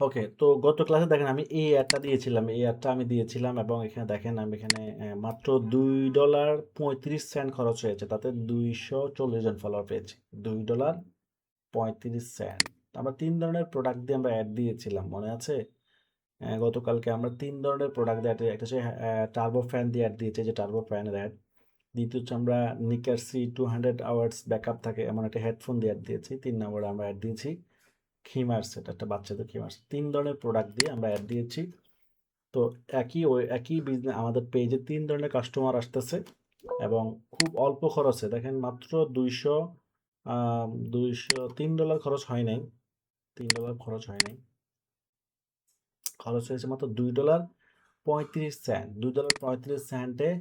ওকে, তো গত ক্লাসে দেখেন আমি এই অ্যাডটা দিয়েছিলাম, এই অ্যাডটা আমি দিয়েছিলাম এবং এখানে দেখেন আমি এখানে মাত্র $2.35 খরচ হয়েছে, তাতে 240 জন ফলোয়ার পেয়েছি। $2.35। আমরা তিন ধরনের প্রোডাক্ট দিয়ে আমরা অ্যাড দিয়েছিলাম, মনে আছে? গতকালকে আমরা তিন ধরনের প্রোডাক্ট দিয়ে একটা হচ্ছে টার্বো ফ্যান দিয়ে অ্যাড দিয়েছে, যে টার্বো ফ্যানের অ্যাড। দ্বিতীয় হচ্ছে আমরা নিকারসি 200 আওয়ার্স ব্যাকআপ থাকে এমন একটা হেডফোন দিয়ে অ্যাড দিয়েছি। 3 নম্বরে আমরা অ্যাড দিয়েছি খিমার সেট, একটা বাচ্চাদের খিমার সেট। তিন ধরনের প্রোডাক্ট দিয়ে আমরা অ্যাড দিয়েছি। তো একই বিজনেস আমাদের পেজে তিন ধরনের কাস্টমার আসতেছে এবং খুব অল্প খরচে দেখেন, মাত্র 3 ডলার খরচ হয় নাই। 3 ডলার খরচ হয় নাই, খরচ হয়েছে মাত্র $2.35। $2.35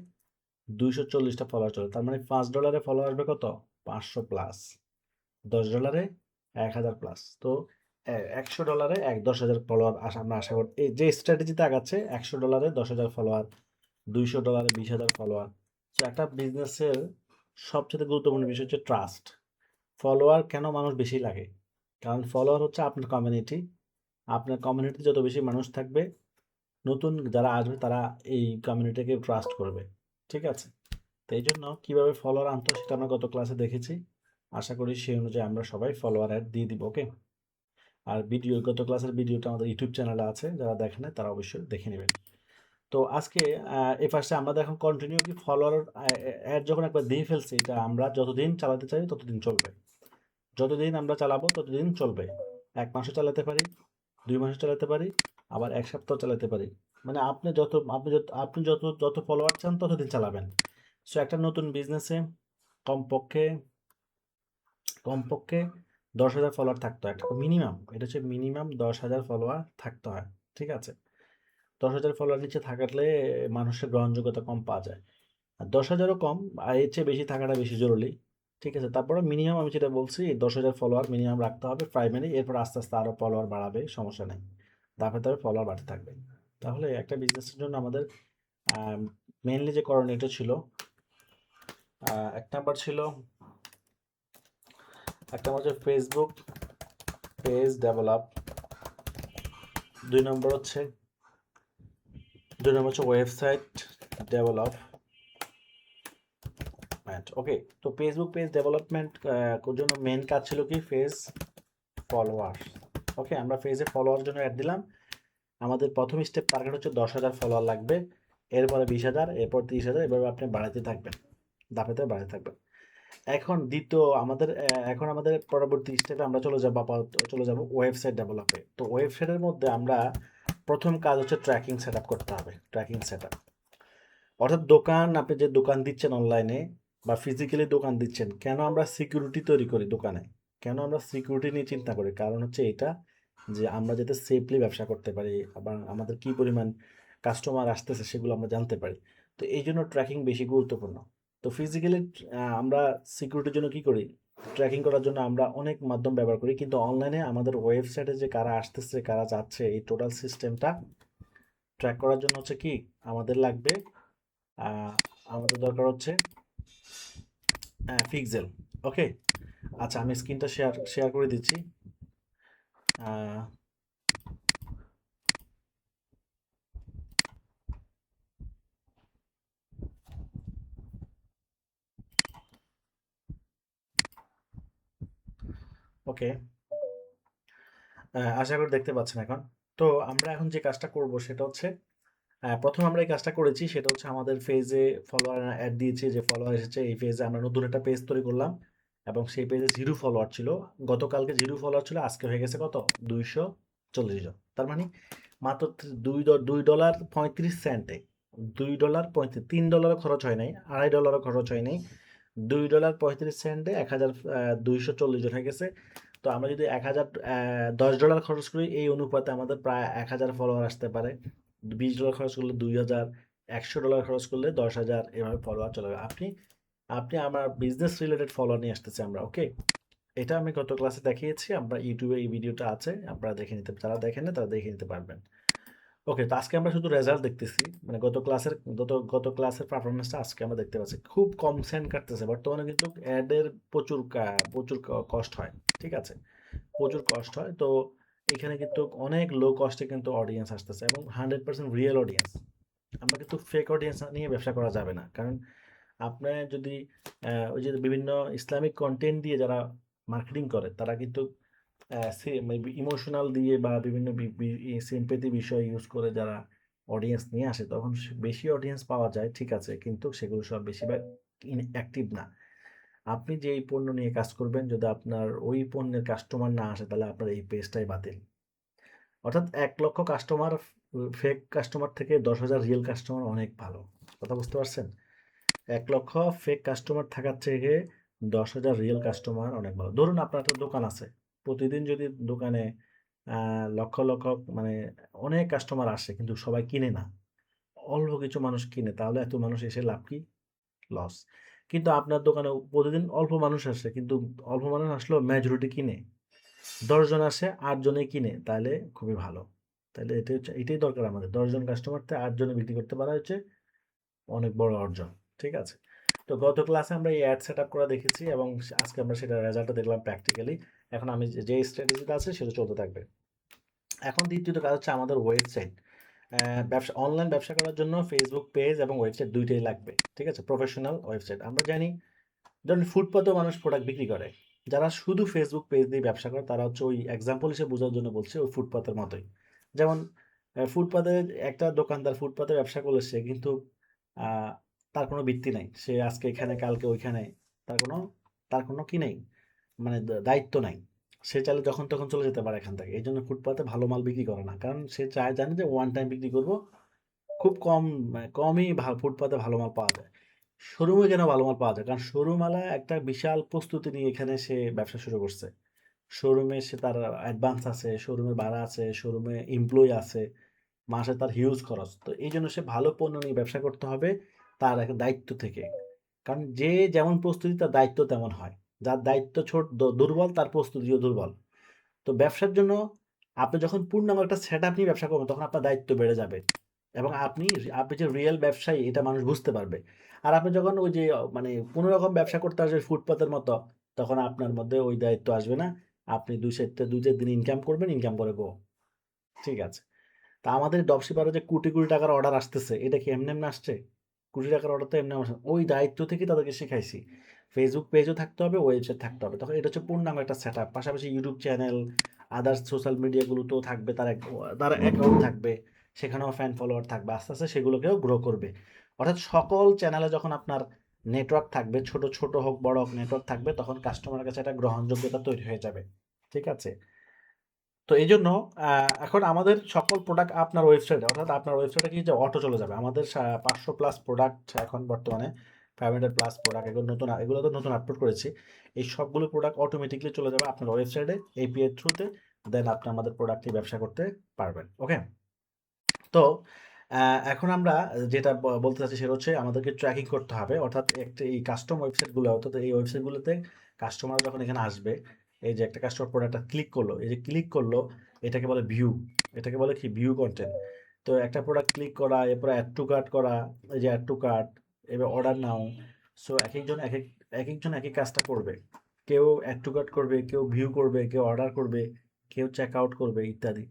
240টা ফলোয়ার চলে, তার মানে $5 ফলোয়ার আসবে কত? 500+। $10 1000+। তো $100 10,000 ফলোয়ার আমরা আশা করি, এই যে স্ট্র্যাটেজিতে আগাচ্ছে, $100 10,000 ফলোয়ার, $200 20,000 ফলোয়ার। তো একটা বিজনেসের সবচেয়ে গুরুত্বপূর্ণ বিষয় হচ্ছে ট্রাস্ট। ফলোয়ার কেন মানুষ বেশি লাগে? কারণ ফলোয়ার হচ্ছে আপনার কমিউনিটি। আপনার কমিউনিটিতে যত বেশি মানুষ থাকবে, নতুন যারা আসবে তারা এই কমিউনিটিকে ট্রাস্ট করবে। ঠিক আছে? তো এই জন্য কীভাবে ফলোয়ার আনতে হয় সেটা আমরা গত ক্লাসে দেখেছি। আশা করি সেই অনুযায়ী আমরা সবাই ফলোয়ার অ্যাড দিয়ে দিব। ওকে, আর গত ক্লাসের ভিডিওটা আমাদের ইউটিউব চ্যানেলে আছে, যারা দেখেন নাই তারা অবশ্যই দেখে নেবেন। তো আজকে এই ফার্স্টে আমরা এখন কন্টিনিউ কি ফলোয়ার অ্যাড যখন একবার দিয়ে ফেলছি, এটা আমরা যতদিন চালাতে চাই ততদিন চলবে। যতদিন আমরা চালাবো ততদিন চলবে। 1 মাসও চালাতে পারি, 2 মাসও চালাতে পারি, আবার 1 সপ্তাহ চালাতে পারি। মানে আপনি যত ফলোয়ার চান ততদিন চালাবেন। সো একটা নতুন বিজনেসে কমপক্ষে কমপক্ষে 10,000 ফলোয়ার থাকতে হয়, একটা মিনিমাম। এটা হচ্ছে মিনিমাম 10,000 ফলোয়ার থাকতে হয়। ঠিক আছে? 10,000 ফলোয়ার নিচে থাকলে মানুষের গ্রহণযোগ্যতা কম পাওয়া যায়। আর 10,000ও কম, আর এর চেয়ে বেশি থাকাটা বেশি জরুরি। ঠিক আছে? তারপরে মিনিমাম আমি যেটা বলছি, 10,000 ফলোয়ার মিনিমাম রাখতে হবে প্রাইমারি, এরপর আস্তে আস্তে আরও ফলোয়ার বাড়াবে, সমস্যা নেই। ধাপে ধাপে ফলোয়ার বাড়তে থাকবে। তাহলে একটা বিজনেসের জন্য আমাদের মেইনলি যে করণীয় এটা ছিল, এক নাম্বার ছিল, একটা হচ্ছে ফেসবুক পেজ ডেভেলপ। 2 নম্বর হচ্ছে 2 নম্বর হচ্ছে ওয়েবসাইট ডেভেলপ। ওকে, তো ফেসবুক পেজ ডেভেলপমেন্ট জন্য মেন কাজ ছিল কি? Phase follower. ওকে, আমরা ফেজে ফলোয়ার জন্য অ্যাড দিলাম। আমাদের প্রথম স্টেপ টার্গেট হচ্ছে 10,000 ফলোয়ার লাগবে, এরপরে 20,000, এরপর 30,000, এভাবে আপনি বাড়াতে থাকবেন, ধাপে ধাপে বাড়াতে থাকবেন। এখন আমাদের পরবর্তী স্টেপে আমরা চলে যাব ওয়েবসাইট ডেভেলপে। তো ওয়েবসাইটের মধ্যে আমরা প্রথম কাজ হচ্ছে ট্র্যাকিং সেট আপ করতে হবে। ট্র্যাকিং সেট আপ অর্থাৎ আপনি যে দোকান দিচ্ছেন অনলাইনে বা ফিজিক্যালি দোকান দিচ্ছেন, কেন আমরা সিকিউরিটি তৈরি করি দোকানে? কেন আমরা সিকিউরিটি নিয়ে চিন্তা করি? কারণ হচ্ছে এটা, যে আমরা যাতে সেফলি ব্যবসা করতে পারি, আবার আমাদের কি পরিমাণ কাস্টমার আসতেছে সেগুলো আমরা জানতে পারি। তো এই জন্য ট্র্যাকিং বেশি গুরুত্বপূর্ণ। তো ফিজিক্যালি আমরা সিকিউরিটির জন্য কি করি? ট্র্যাকিং করার জন্য আমরা অনেক মাধ্যম ব্যবহার করি, কিন্তু অনলাইনে আমাদের ওয়েবসাইটে যে কারা আসতেছে কারা যাচ্ছে, এই টোটাল সিস্টেমটা ট্র্যাক করার জন্য হচ্ছে কি আমাদের লাগবে? আমাদের দরকার হচ্ছে পিক্সেল। ওকে, আচ্ছা আমি স্ক্রিনটা শেয়ার করে দিচ্ছি। ওকে, আশা করি দেখতে পাচ্ছেন এখন। তো আমরা এখন যে কাজটা করব সেটা হচ্ছে, প্রথম আমরা এই কাজটা করেছি সেটা হচ্ছে আমাদের পেজে ফলোয়ার অ্যাড দিয়েছি, যে ফলোয়ার এসেছে এই পেজে আমরা নতুন একটা পেজ তৈরি করলাম এবং সেই পেজে 0 ফলোয়ার ছিল। গতকালকে 0 ফলোয়ার ছিল, আজকে হয়ে গেছে কত? 240 জন। তার মানে মাত্র $2.35। $2.35, $3 খরচ হয় নাই, $2.5 খরচ হয় নাই, $2.35 240 জন হয়ে গেছে। তো আমরা যদি 1000 $10 খরচ করি, এই অনুপাতে আমাদের প্রায় 1,000 ফলোয়ার আসতে পারে। $20 খরচ করলে 2,000, $100 খরচ করলে 10,000, এভাবে ফলোয়ার চলে যাবে। আপনি আপনি আমার বিজনেস রিলেটেড ফলোয়ার নিয়ে আসতেছি আমরা। ওকে, এটা আমি গত ক্লাসে দেখিয়েছি, আমরা ইউটিউবে এই ভিডিওটা আছে, আপনারা দেখে নিতে, যারা দেখেন না তারা দেখে নিতে পারবেন। ওকে, তো আজকে আমরা শুধু রেজাল্ট দেখতেছি, মানে গত ক্লাসের পারফরমেন্সটা আজকে আমরা দেখতে পাচ্ছি। খুব কম সেন্ট কাটতেছে বর্তমানে, কিন্তু অ্যাডের প্রচুর কষ্ট হয়। ঠিক আছে, প্রচুর কষ্ট হয়। তো এখানে কিন্তু অনেক লো কস্টে কিন্তু অডিয়েন্স আসতেছে এবং 100% রিয়েল অডিয়েন্স। আমরা কিন্তু ফেক অডিয়েন্স নিয়ে ব্যবসা করা যাবে না। কারণ আপনার যদি ওই যে বিভিন্ন ইসলামিক কনটেন্ট দিয়ে যারা মার্কেটিং করে তারা কিন্তু ইমোশনাল দিয়ে বা বিভিন্ন সিম্পেথি বিষয় ইউজ করে যারা অডিয়েন্স নিয়ে আসে তখন বেশি অডিয়েন্স পাওয়া যায়, ঠিক আছে, কিন্তু সেগুলো সব বেশিরভাগ অ্যাক্টিভ না। আপনি যে এই পণ্য নিয়ে কাজ করবেন যদি আপনার ওই পণ্যের কাস্টমার না আসে তাহলে আপনার এই পেজটাই বাতিল। অর্থাৎ 1,00,000 কাস্টমার ফেক কাস্টমার থেকে 10,000 রিয়েল কাস্টমার অনেক ভালো। কথা বুঝতে পারছেন? 1,00,000 ফেক কাস্টমার থাকার থেকে 10,000 রিয়েল কাস্টমার অনেক ভালো। ধরুন আপনার একটা দোকান আছে। প্রতিদিন যদি দোকানে লক্ষ, লক্ষ মানে অনেক কাস্টমার আসে কিন্তু সবাই কিনে না। অল্প কিছু মানুষ কিনে তাহলে এত মানুষ এসে লাভ কি? লস। কিন্তু আপনার দোকানে প্রতিদিন অল্প মানুষ আসে কিন্তু অল্প মানুষ আসলেও মেজরিটি কিনে। 10 জন আসে 8 জনেই কিনে তাহলে খুবই ভালো। তাহলে এটাই দরকার আমাদের। 10 জন কাস্টমার থেকে 8 জনে বিক্রি করতে পারা হচ্ছে অনেক বড় অর্জন। ঠিক আছে? তো গত ক্লাসে আমরা এই অ্যাড সেটআপ করা দেখেছি এবং আজকে আমরা সেটার রেজাল্টটা দেখলাম প্র্যাকটিক্যালি। এখন আমি যে স্ট্র্যাটেজিটা আছে সেটা চলতে থাকবে। এখন দ্বিতীয়ত কাজ হচ্ছে আমাদের ওয়েবসাইট। অনলাইন ব্যবসা করার জন্য ফেসবুক পেজ এবং ওয়েবসাইট দুইটাই লাগবে। ঠিক আছে? Professional website. আমরা জানি ধরুন ফুটপাতেও মানুষ প্রোডাক্ট বিক্রি করে। যারা শুধু ফেসবুক পেজ দিয়ে ব্যবসা করে তারা হচ্ছে ওই এক্সাম্পল হিসেবে বোঝার জন্য বলছি ওই ফুটপাতের মতোই। যেমন ফুটপাতে একটা দোকানদার ফুটপাতে ব্যবসা করলে সে কিন্তু আ তার কোনো ভিত্তি নাই। সে আজকে এখানে কালকে ওইখানে তার কোনো তার কোনো কি নেই, মানে দায়িত্ব নাই। সে চাইলে যখন তখন চলে যেতে পারে এখান থেকে। এইজন্য ফুটপাতে ভালো মাল বিক্রি করে না। কারণ সে জানে যে ওয়ান টাইম বিক্রি করব। খুব কম কমই ফুটপাতে ভালো মাল পাওয়া যায়। শোরুমে কেন ভালো মাল পাওয়া যায়? কারণ শোরুমওয়ালা একটা বিশাল প্রস্তুতি নিয়ে এখানে সে ব্যবসা শুরু করছে। শোরুমে সে তার অ্যাডভান্স আছে, শোরুমে ভাড়া আছে, শোরুমে এমপ্লয়ি আছে, মাসে তার হিউজ খরচ। তো এইজন্য সে ভালো পণ্য নিয়ে ব্যবসা করতে হবে তার একটা দায়িত্ব থেকে। কারণ যে যেমন প্রস্তুতি তার দায়িত্ব তেমন হয়। যার দায়িত্ব দুর্বল তার প্রস্তুতিও দুর্বল। তো ব্যবসার জন্য আপনি যখন পূর্ণাঙ্গ একটা সেটআপ নিয়ে ব্যবসা করবেন তখন আপনার দায়িত্ব বেড়ে যাবে এবং আপনি যে রিয়েল ব্যবসায়ী এটা মানুষ বুঝতে পারবে। আর আপনি যখন ওই যে মানে কোনো রকম ব্যবসা করতে আসবেন ফুটপাতের মতো তখন আপনার মধ্যে ওই দায়িত্ব আসবে না। আপনি ২-৪ দিন ইনকাম করবেন, ইনকাম করে গো। ঠিক আছে? তা আমাদের ড্রপশিপারে যে কোটি, কোটি টাকার অর্ডার আসতেছে এটা কি এমনি, এমনি আসছে? কোটি টাকার অর্ডার তো এমনি আসে না। ওই দায়িত্ব থেকেই তাদেরকে শিখাইছি। ফেসবুক পেজও থাকতে হবে, ওয়েবসাইট থাকতে হবে। তখন এটা হচ্ছে পূর্ণাঙ্গ একটা সেটআপ। পাশাপাশি YouTube channel, others social media গুলোতেও থাকবে, তার অ্যাকাউন্ট থাকবে। সেখানেও ফ্যান ফলোয়ার থাকবে। আস্তে, আস্তে সেগুলোকেও গ্রো করবে। অর্থাৎ সকল চ্যানেলে যখন আপনার নেটওয়ার্ক থাকবে, ছোট, ছোট হোক বড় হোক নেটওয়ার্ক থাকবে তখন কাস্টমারের কাছে একটা গ্রহণযোগ্যতা তৈরি হয়ে যাবে। ঠিক আছে? তো এইজন্য এখন আমাদের সকল প্রোডাক্ট আপনার ওয়েবসাইটে অর্থাৎ আপনার ওয়েবসাইটে কি যে অটো চলে যাবে। আমাদের ৫০০ প্লাস প্রোডাক্ট এখন বর্তমানে 500 প্লাস প্রোডাক্ট এগুলো তো নতুন আপলোড করেছি। এই সবগুলো প্রোডাক্ট অটোমেটিক্যালি চলে যাবে আপনার ওয়েবসাইটে এপিআই থ্রুতে। দেন আপনি আমাদের প্রোডাক্ট নিয়ে ব্যবসা করতে পারবেন। ওকে? তো এখন আমরা যেটা বলতে চাচ্ছি সেটা হচ্ছে আমাদেরকে ট্র্যাকিং করতে হবে। অর্থাৎ এই কাস্টম ওয়েবসাইটগুলো অর্থাৎ এই ওয়েবসাইটগুলোতে কাস্টমার যখন এখানে আসবে, এই যে একটা কাস্টমার প্রোডাক্টটা ক্লিক করলো, এই যে ক্লিক করলো এটাকে বলে ভিউ। এটাকে বলে কি ভিউ কনটেন্ট। তো একটা প্রোডাক্ট ক্লিক করা, এরপরে অ্যাড টু কার্ট করা, এই যে অ্যাড টু কার্ট, এবার অর্ডার নাও। সো একেকজন একেক কাজটা করবে। কেউ অ্যাড টু কার্ট করবে, কেউ ভিউ করবে, কেউ অর্ডার করবে, কেউ চেক আউট করবে ইত্যাদি।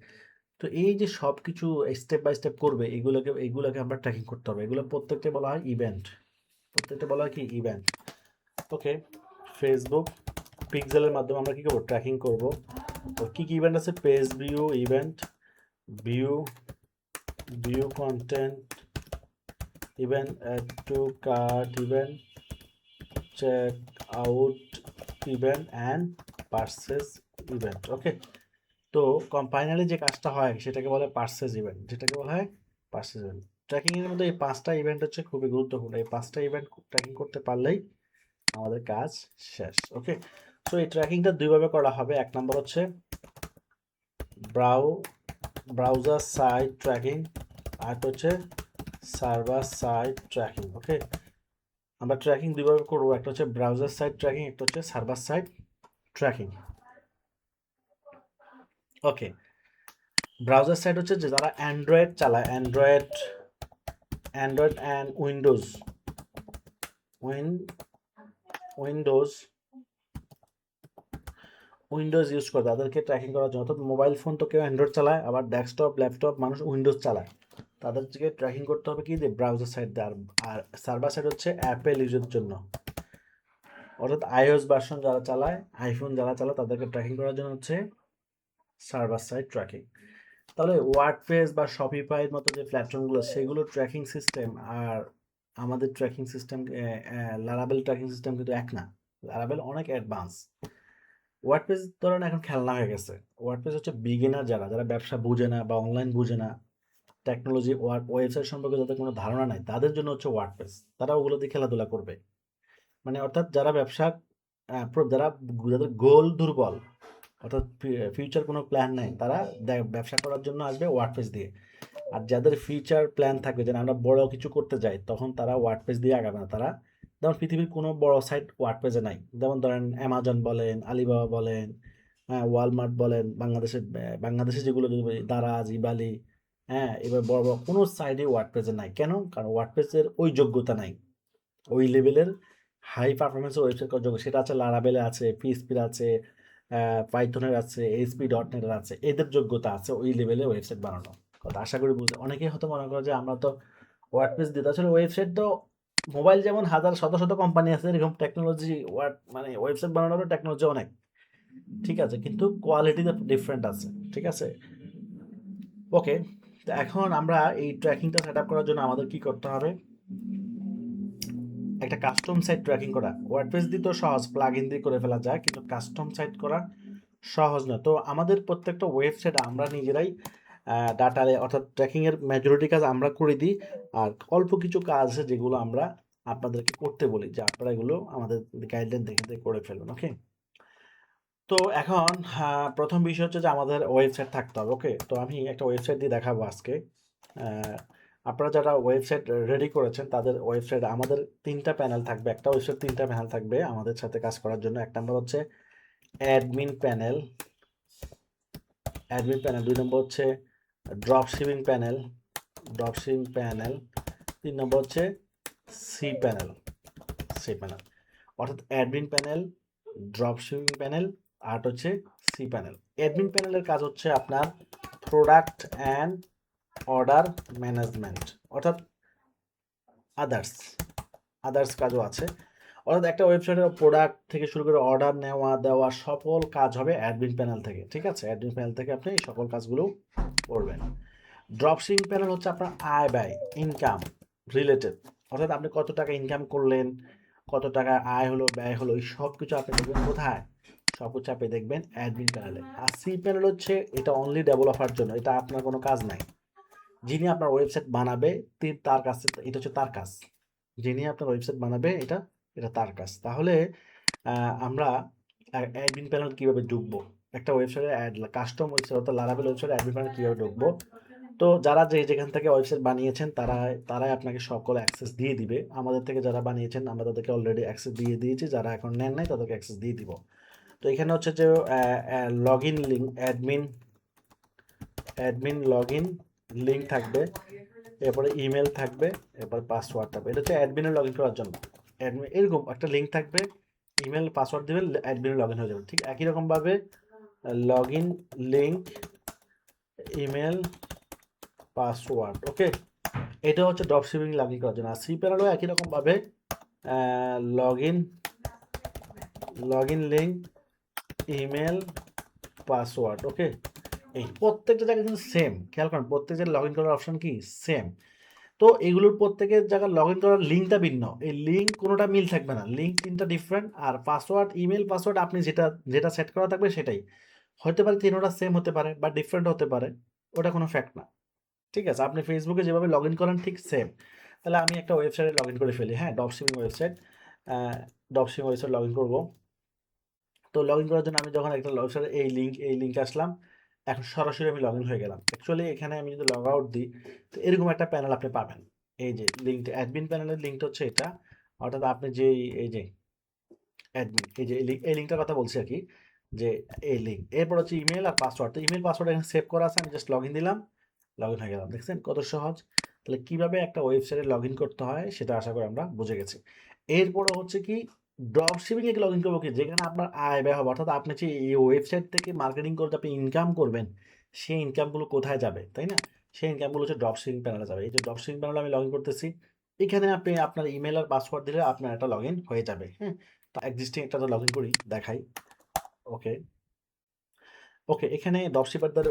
তো এই যে সবকিছু স্টেপ বাই স্টেপ করবে এগুলোকে আমরা ট্র্যাকিং করতে হবে। এগুলো প্রত্যেকটা বলা হয় ইভেন্ট। প্রত্যেকটা বলা হয় কি ইভেন্ট। ওকে? ফেসবুক পিক্সেলের মাধ্যমে আমরা কি করব? ট্র্যাকিং করব। তো কি কি ইভেন্ট আছে? Page view event, view view content event, add to cart event, check out event and purchase event. Okay? তো ফাইনালি যে কাজটা হয় সেটাকে বলে পার্সেস ইভেন্ট। যেটাকে বলা হয় পার্সেস ইভেন্ট। ট্র্যাকিং এর মধ্যে এই 5টা ইভেন্ট হচ্ছে খুবই গুরুত্বপূর্ণ। এই 5টা ইভেন্ট ট্র্যাকিং করতে পারলেই আমাদের কাজ শেষ। ওকে? সো এই ট্র্যাকিংটা দুইভাবে করা হবে। এক নম্বর হচ্ছে ব্রাউ ব্রাউজার সাইড ট্র্যাকিং, আর হচ্ছে সার্ভার সাইড ট্র্যাকিং। ওকে? আমরা ট্র্যাকিং দুইভাবে করবো। একটা হচ্ছে ব্রাউজার সাইড ট্র্যাকিং, একটা হচ্ছে সার্ভার সাইড ট্র্যাকিং। ওকে? ব্রাউজার সাইড হচ্ছে যে যারা অ্যান্ড্রয়েড চালায়, Android and Windows Windows use করে তাদেরকে ট্র্যাকিং করার জন্য, অর্থাৎ মোবাইল ফোন তো কেউ অ্যান্ড্রয়েড চালায়, আবার ডেস্কটপ ল্যাপটপ মানুষ উইন্ডোজ চালায়, তাদেরকে ট্র্যাকিং করতে হবে কি দিয়ে, ব্রাউজার সাইড দিয়ে। আর সার্ভার সাইড হচ্ছে অ্যাপেল ইউজের জন্য, অর্থাৎ আইওএস ভার্সন যারা চালায়, আইফোন যারা চালায় তাদেরকে ট্র্যাকিং করার জন্য হচ্ছে সার্ভার সাইড ট্র্যাকিং। তাহলে ওয়ার্ডপ্রেস বা শপিফাইয়ের মতো যে প্ল্যাটফর্মগুলো সেগুলো ট্র্যাকিং সিস্টেম আর আমাদের ট্র্যাকিং সিস্টেম, লারাবেল ট্র্যাকিং সিস্টেম কিন্তু এক না, লারাবেল অনেক অ্যাডভান্স। ওয়ার্ডপ্রেস ধরেন এখন খেলনা হয়ে গেছে। ওয়ার্ডপ্রেস হচ্ছে বিগিনার, যারা যারা ব্যবসা বুঝে না বা অনলাইন বুঝে না, টেকনোলজি ওয়েবসাইট সম্পর্কে যাদের কোনো ধারণা নাই, তাদের জন্য হচ্ছে ওয়ার্ডপ্রেস। তারা ওগুলো দিয়ে খেলাধুলা করবে, মানে অর্থাৎ যারা ব্যবসা যারা যাদের গোল দুর্বল, অর্থাৎ ফিউচার কোনো প্ল্যান নাই, তারা ব্যবসা করার জন্য আসবে ওয়ার্ডপ্রেস দিয়ে। আর যাদের ফিউচার প্ল্যান থাকবে যে আমরা বড় কিছু করতে যাই, তখন তারা ওয়ার্ডপ্রেস দিয়ে আগাবে না। তারা যেমন পৃথিবীর কোনো বড় সাইট ওয়ার্ডপ্রেসে নাই, যেমন ধরেন অ্যামাজন বলেন, আলিবাবা বলেন, হ্যাঁ ওয়ালমার্ট বলেন, বাংলাদেশে যেগুলো দারাজ, ইবালি, হ্যাঁ এবার বড় বড় কোনো সাইডে ওয়ার্ডপ্রেসে নাই। কেন? কারণ ওয়ার্ডপ্রেসের ওই যোগ্যতা নাই, ওই লেভেলের হাই পারফরমেন্সের ওয়েবসাইট করার যোগ্য। সেটা আছে লারাবেলে আছে, পিএইচপির আছে, পাইথনের আছে, এসপি ডট নেটের আছে, এদের যোগ্যতা আছে ওই লেভেলে ওয়েবসাইট বানানো। কথা আশা করি বুঝে। অনেকেই হয়তো মনে করে যে আমরা তো ওয়ার্ডপ্রেস দিতে, আসলে ওয়েবসাইট তো মোবাইল যেমন হাজার শত শত কোম্পানি আছে, এরকম টেকনোলজি মানে ওয়েবসাইট বানানোরও টেকনোলজি অনেক, ঠিক আছে, কিন্তু কোয়ালিটিতে ডিফারেন্ট আছে, ঠিক আছে। ওকে, তো এখন আমরা এই ট্র্যাকিংটা সেট আপ করার জন্য আমাদের কি করতে হবে? একটা কাস্টম সাইট ট্র্যাকিং করা। ওয়ার্ডপ্রেস দিয়ে তো সহজ, প্লাগ ইন দিয়ে করে ফেলা যায়, কিন্তু কাস্টম সাইট করা সহজ নয়। তো আমাদের প্রত্যেকটা ওয়েবসাইট আমরা নিজেরাই ডাটা, অর্থাৎ ট্র্যাকিংয়ের মেজরিটি কাজ আমরা করে দিই, আর অল্প কিছু কাজ আছে যেগুলো আমরা আপনাদেরকে করতে বলি, যে আপনারা এগুলো আমাদের গাইডলাইন দেখে করে ফেলুন। ওকে, তো এখন প্রথম বিষয় হচ্ছে যে আমাদের ওয়েবসাইট থাকতে হবে। ওকে, তো আমি একটা ওয়েবসাইট দিয়ে দেখাবো আজকে। আপনারা যারা ওয়েবসাইট রেডি করেছেন তাদের ওয়েবসাইট, আমাদের তিনটা প্যানেল থাকবে, একটা ওয়েবসাইট তিনটা প্যানেল থাকবে আমাদের সাথে কাজ করার জন্য। এক নম্বর হচ্ছে অ্যাডমিন প্যানেল, দুই নম্বর হচ্ছে ড্রপ শিপিং প্যানেল, তিন নম্বর হচ্ছে সি প্যানেল, অর্থাৎ admin panel, drop shipping panel, আর হচ্ছে সি প্যানেল। অ্যাডমিন প্যানেলের কাজ হচ্ছে আপনার প্রোডাক্ট অ্যান্ড অর্ডার ম্যানেজমেন্ট, অর্থাৎ আদার্স কাজও আছে। অর্থাৎ একটা ওয়েবসাইটের প্রোডাক্ট থেকে শুরু করে অর্ডার নেওয়া দেওয়া সকল কাজ হবে অ্যাডমিন প্যানেল থেকে, ঠিক আছে। অ্যাডমিন প্যানেল থেকে আপনি এই সকল কাজগুলো করবেন। ড্রপশিপিং প্যানেল হচ্ছে আপনার আয় ব্যয়, ইনকাম রিলেটেড, অর্থাৎ আপনি কত টাকা ইনকাম করলেন, কত টাকা আয় হলো, ব্যয় হলো, এই সব কিছু আপনি দেখবেন কোথায়? সব কিছু আপনি দেখবেন অ্যাডমিন প্যানেলে। আর সি প্যানেল হচ্ছে এটা অনলি ডেভেলপার জন্য, এটা আপনার কোনো কাজ নাই। যিনি আপনার ওয়েবসাইট বানাবে তার কাছে, এটা হচ্ছে তার কাজ। যিনি আপনার ওয়েবসাইট বানাবে এটা এটা তার কাজ। তাহলে আমরা অ্যাডমিন প্যানেল কীভাবে ঢুকবো, একটা ওয়েবসাইটে কাস্টম ওয়েবসাইট অর্থাৎ লারাবেল ওয়েবসাইটে অ্যাডমিন প্যানেল কীভাবে ঢুকবো? তো যারা যেখান থেকে ওয়েবসাইট বানিয়েছেন তারাই আপনাকে সকল অ্যাক্সেস দিয়ে দিবে। আমাদের থেকে যারা বানিয়েছেন আমরা তাদেরকে অলরেডি অ্যাক্সেস দিয়ে দিয়েছি, যারা এখন নেন নাই তাদেরকে অ্যাক্সেস দিয়ে দিব। তো এখানে হচ্ছে যে log in link, admin log in link থাকবে, এরপরে ইমেল থাকবে, এরপর পাসওয়ার্ড থাকবে। এটা হচ্ছে অ্যাডমিনে লগ ইন করার জন্য। অ্যাডমিন এরকম একটা লিঙ্ক থাকবে, ইমেল পাসওয়ার্ড দেবেন, অ্যাডমিনে লগ ইন হয়ে যাবে। ঠিক একই রকমভাবে log in link, email, password. Okay, এটা হচ্ছে ড্রপ শিপিং লগ ইন করার জন্য। আর সি প্যানেলও একই রকমভাবে log in link, email, password. Okay, এই প্রত্যেকটা জায়গায় কিন্তু সেম, খেয়াল করেন প্রত্যেক জায়গায় লগ ইন করার অপশন কি সেম। তো এগুলোর প্রত্যেকের জায়গায় লগ ইন করার লিঙ্কটা ভিন্ন, এই লিঙ্ক কোনোটা মিল থাকবে না, লিঙ্ক তিনটা ডিফারেন্ট। আর পাসওয়ার্ড, ইমেল পাসওয়ার্ড আপনি যেটা সেট করা থাকবে সেটাই হতে পারে, তিনোটা সেম হতে পারে বা ডিফারেন্ট হতে পারে, ওটা কোনো ফ্যাক্ট না। ঠিক আছে, আপনি ফেসবুকে যেভাবে লগ ইন করেন ঠিক সেম। তাহলে আমি একটা ওয়েবসাইটে লগ ইন করে ফেলি, হ্যাঁ ড্রপশিপিং ওয়েবসাইট লগ ইন করবো। তো লগ ইন করার জন্য আমি যখন একটা ওয়েবসাইটে এই লিঙ্ক আসলাম, এখন সরাসরি আমি লগ ইন হয়ে গেলাম। অ্যাকচুয়ালি এখানে আমি যদি লগ আউট দিই তো এরকম একটা প্যানেল আপনি পাবেন। এই যে লিঙ্কটা, অ্যাডমিন প্যানেলের লিঙ্কটা হচ্ছে এটা, অর্থাৎ আপনি যে এই যে অ্যাডমিন, এই যে এই লিঙ্কটার কথা বলছি আর কি, যে এই লিঙ্ক, এরপর হচ্ছে ইমেল আর পাসওয়ার্ড। তো ইমেল পাসওয়ার্ড এখানে সেভ করা আছে, আমি জাস্ট লগ ইন দিলাম, লগ ইন হয়ে গেলাম। দেখছেন কত সহজ। তাহলে কীভাবে একটা ওয়েবসাইটে লগ ইন করতে হয় সেটা আশা করি আমরা বুঝে গেছি। এরপরে হচ্ছে কি drop shipping A log in করবো কি, যেখানে আপনার আয় ব্যয় হবে, অর্থাৎ আপনি যে এই ওয়েবসাইট থেকে মার্কেটিং করে আপনি ইনকাম করবেন, সেই ইনকামগুলো কোথায় যাবে, তাই না? সেই ইনকামগুলো হচ্ছে ড্রপ শিপিং প্যানেলে যাবে। এই যে ড্রপ শিপিং প্যানেলে আমি লগ ইন করতেছি, এখানে আপনি আপনার ইমেল আর পাসওয়ার্ড দিলে আপনার একটা লগ ইন হয়ে যাবে। হ্যাঁ, তো এক্সিস্টিং একটা লগ ইন করি, দেখাই। ওকে, ওকে, এখানে ড্রপশিপারদের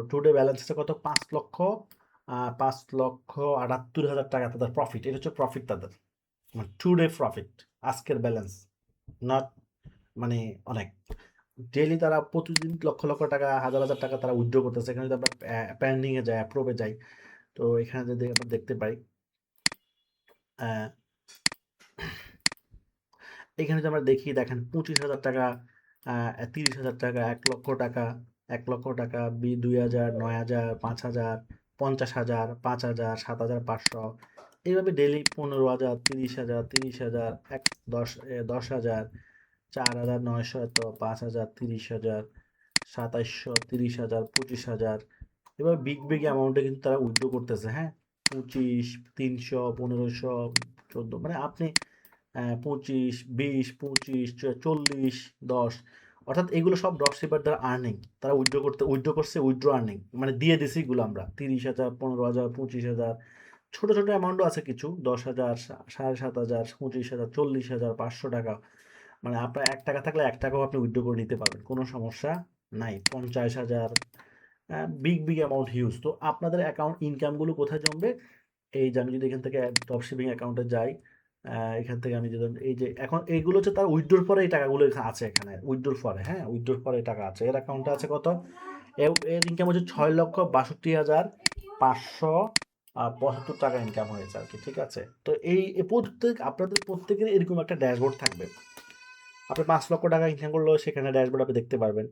টুডে ব্যালেন্স আছে কত, 5,78,000 টাকা তাদের প্রফিট। এটা হচ্ছে প্রফিট তাদের, মানে টুডে প্রফিট, আজকের ব্যালেন্স, নট মানে অনেক। ডেইলি তারা প্রতিদিন লক্ষ লক্ষ টাকা, হাজার হাজার টাকা তারা উইথড্র করতেছে। এখানে যদি আমরা পেন্ডিংয়ে যাই, অ্যাপ্রুভে যাই, তো এখানে যদি আমরা দেখতে পাই, আহ, এখানে যদি আমরা দেখি, দেখেন 25,000 টাকা, 30,000 টাকা, 1,00,000 টাকা, 1,00,000 টাকা, 2,000, 9,000, 5,000, 50,000, 5,000, 7,500, এইভাবে ডেইলি 15,000, 30,000, 30,000, 10,000, 4,900, 5,000, 30,000, 2,700, 30,000, 25,000, এবার বিগ বিগ অ্যামাউন্টে কিন্তু তারা উইথড্র করতেছে। হ্যাঁ, 25, 300, 1,500, 14, মানে আপনি 25, 20, 25, 40, 10, অর্থাৎ এগুলো সব ড্রপশিপার দ্বারা আর্নিং। তারা উইথড্র করছে, উইথড্র আর্নিং, মানে দিয়ে দিছি এগুলো আমরা 30,000, 15,000, 25,000, ছোট ছোট অ্যামাউন্টও আছে কিছু, 10,000, 7,500, 25,000, 40,000, 500 টাকা। মানে আপনার 1 টাকা থাকলে 1 টাকাও আপনি উইথড্র করে নিতে পারবেন, কোনো সমস্যা নাই। 50,000, বিগ বিগ অ্যামাউন্ট, হিউজ। তো আপনাদের অ্যাকাউন্ট ইনকামগুলো কোথায় জমবে? এই যে আমি যদি এখান থেকে ড্রপ শিপিং অ্যাকাউন্টে যাই, এখান থেকে আমি যদি এই যে এখন এইগুলো হচ্ছে তার উইথড্রোর পরে এই টাকাগুলো আছে এখানে, উইথড্রোর পরে, হ্যাঁ, উইথড্রোর পরে এই টাকা আছে। এর অ্যাকাউন্টে আছে কত, এর ইনকাম হচ্ছে 6,62,575 টাকা ইনকাম হয়েছে আর কি, ঠিক আছে? তো এই আপনাদের প্রত্যেকের এরকম একটা ড্যাশবোর্ড থাকবে। আপনি 5 লক্ষ টাকা ইনকাম করলেও সেখানে ড্যাশবোর্ড আপনি দেখতে পারবেন।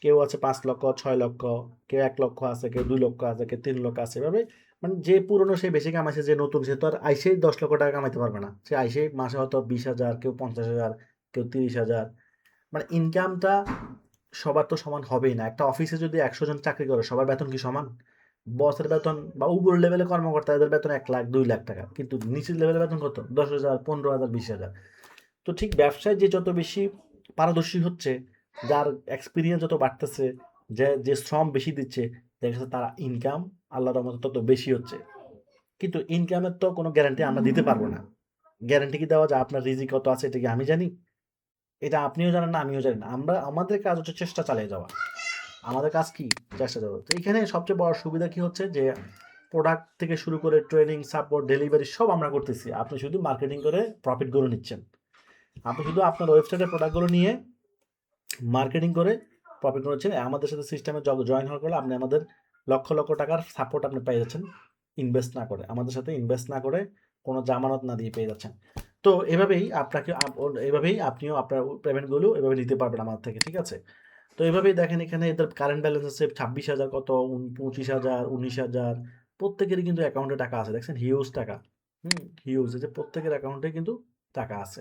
কেউ আছে 5 লক্ষ, 6 লক্ষ, কেউ 1 লক্ষ আছে, কেউ 2 লক্ষ আছে, কেউ 3 লক্ষ আছে, এভাবে। মানে যে পুরনো সে বেশি কামাইছে, যে নতুন সে তো আর আইসেই 10 লক্ষ টাকা কামাইতে পারবে না। সে আইসেই মাসে হয়তো 20,000, কেউ 50,000, কেউ 30,000। মানে ইনকামটা সবার তো সমান হবেই না। একটা অফিসে যদি 100 জন চাকরি করে, সবার বেতন কি সমান? বসের বেতন বা উপর লেভেলে কর্মকর্তা, এদের বেতন 1 লাখ, 2 লাখ টাকা, কিন্তু নিচের লেভেলের বেতন কত, 10,000, 15,000, 20,000। তো ঠিক ব্যবসায় যে যত বেশি পারদর্শী হচ্ছে, যার এক্সপিরিয়েন্স যত বাড়তেছে, যে যে শ্রম বেশি দিচ্ছে, দেখা যাচ্ছে তারা ইনকাম আল্লাহর রহমতে তত বেশি হচ্ছে। কিন্তু ইনকামের তো কোনো গ্যারান্টি আমরা দিতে পারবো না। গ্যারান্টি কি দেওয়া যায়? আপনার রিজিক কত আছে এটা কি আমি জানি? এটা আপনিও জানেন না, আমিও জানি না। আমাদের কাজ হচ্ছে চেষ্টা চালিয়ে যাওয়া। আমাদের কাজ কি? চেষ্টা চালানো। তো এখানে সবচেয়ে বড় সুবিধা কি হচ্ছে যে প্রোডাক্ট থেকে শুরু করে ট্রেনিং, সাপোর্ট, ডেলিভারি সব আমরা করতেছি। আপনি শুধু মার্কেটিং করে প্রফিটগুলো নিচ্ছেন। আপনি শুধু আপনার ওয়েবসাইটের প্রোডাক্টগুলো নিয়ে মার্কেটিং করে প্রফিট করেছেন। আমাদের সাথে সিস্টেমে জয়েন হওয়ার ফলে আপনি আমাদের লক্ষ লক্ষ টাকার সাপোর্ট আপনি পেয়ে যাচ্ছেন, ইনভেস্ট না করে, আমাদের সাথে ইনভেস্ট না করে, কোনো জামানত না দিয়ে পেয়ে যাচ্ছেন। তো এভাবেই এভাবেই আপনিও আপনার পেমেন্টগুলো এভাবে নিতে পারবেন আমাদের থেকে, ঠিক আছে? তো এভাবেই দেখেন, এখানে এদের কারেন্ট ব্যালেন্স আছে 26,000, কত 25,000, 19,000, প্রত্যেকেরই কিন্তু অ্যাকাউন্টে টাকা আছে, দেখছেন, হিউজ টাকা। হিউজ, যে প্রত্যেকের অ্যাকাউন্টে কিন্তু টাকা আছে।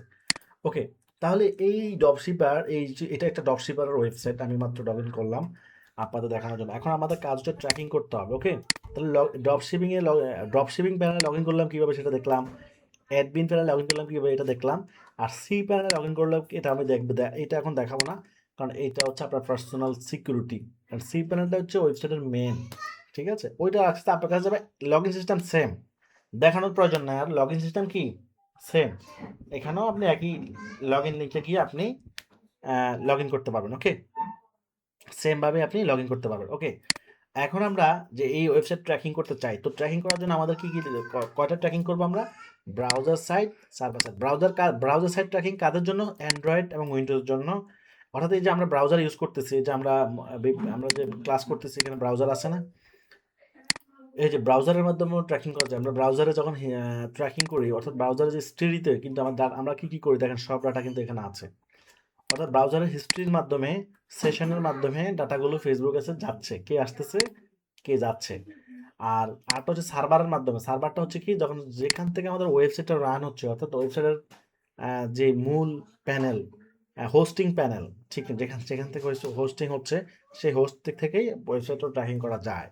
ওকে, তাহলে এই ড্রপশিপার, এটা একটা ড্রপশিপারের ওয়েবসাইট, আমি মাত্র লগ ইন করলাম আপনাদের দেখানোর জন্য। এখন আমাদের কাজটা ট্র্যাকিং করতে হবে। ওকে, তাহলে ড্রপশিপিং প্যানেলে লগ ইন করলাম কীভাবে সেটা দেখলাম, অ্যাডমিন প্যানেলে লগ ইন করলাম কীভাবে এটা দেখলাম, আর সি প্যানেলে লগ ইন করলাম, এটা আমি এটা এখন দেখাবো না, কারণ এটা হচ্ছে আপনার পার্সোনাল সিকিউরিটি। কারণ সি প্যানেলটা হচ্ছে ওয়েবসাইটের মেন, ঠিক আছে? ওইটা আসতে আপনার কাছে যাবে, লগ ইন সিস্টেম সেম, দেখানোর প্রয়োজন নাই। আর লগ ইন সিস্টেম কি সেম, এখানেও আপনি একই লগ ইন লিঙ্কে গিয়ে আপনি লগ ইন করতে পারবেন। ওকে, সেমভাবে আপনি লগ ইন করতে পারবেন। ওকে, এখন আমরা যে এই ওয়েবসাইট ট্র্যাকিং করতে চাই, তো ট্র্যাকিং করার জন্য আমাদের কি কি কয়টা ট্র্যাকিং করবো আমরা? Browser site, server site. Browser site tracking কাদের জন্য? অ্যান্ড্রয়েড এবং উইন্ডোজের জন্য। অর্থাৎ এই যে আমরা ব্রাউজার ইউজ করতেছি, যে আমরা যে ক্লাস করতেছি, এখানে ব্রাউজার আছে না, এই যে ব্রাউজারের মাধ্যমে ট্র্যাকিং করা যায়। আমরা ব্রাউজারে যখন ট্র্যাকিং করি, অর্থাৎ ব্রাউজারের যে হিস্ট্রিতে কিন্তু আমরা কি কি করি দেখেন, সব ডাটা কিন্তু এখানে আছে। অর্থাৎ ব্রাউজারের হিস্ট্রির মাধ্যমে, সেশনের মাধ্যমে ডাটাগুলো ফেসবুক কাছে যাচ্ছে, কে আসতেছে, কে যাচ্ছে। আর আরেকটা হচ্ছে সার্ভারের মাধ্যমে। সার্ভারটা হচ্ছে কি, যখন যেখান থেকে আমাদের ওয়েবসাইটটা রান হচ্ছে, অর্থাৎ ওয়েবসাইটের যে মূল প্যানেল, হোস্টিং প্যানেল, ঠিক যেখান থেকে হোস্টিং হচ্ছে, সেই হোস্টিং থেকেই ওয়েবসাইটটা ট্র্যাকিং করা যায়।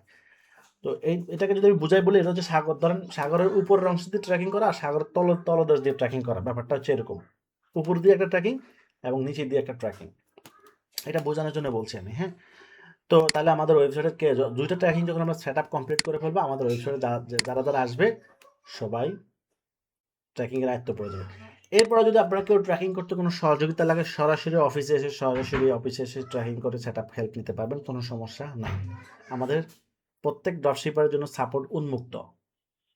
তো এটাকে যদি আমি বুঝাই বলি, এটা হচ্ছে সাগর, ধরেন সাগরের উপরের অংশ দিয়ে ট্র্যাকিং করা আর সাগরের তলদেশ দিয়ে ট্র্যাকিং করা, ব্যাপারটা হচ্ছে এরকম। উপর দিয়ে একটা ট্র্যাকিং এবং নিচে দিয়ে একটা ট্র্যাকিং, এটা বোঝানোর জন্য বলছি আমি। হ্যাঁ, তো তাহলে আমাদের ওয়েবসাইটের দুইটা ট্র্যাকিং যখন আমরা সেট আপ কমপ্লিট করে ফেলবো, আমাদের ওয়েবসাইটে যারা যারা আসবে সবাই ট্র্যাকিংয়ের আয়ত্ত পড়ে যাবে। এরপরে যদি আপনারা কেউ ট্র্যাকিং করতে কোনো সহযোগিতা লাগে, সরাসরি অফিসে এসে ট্র্যাকিং করে সেট আপ হেল্প নিতে পারবেন, কোনো সমস্যা নাই। আমাদের প্রত্যেক ড্রপশিপারের জন্য সাপোর্ট উন্মুক্ত,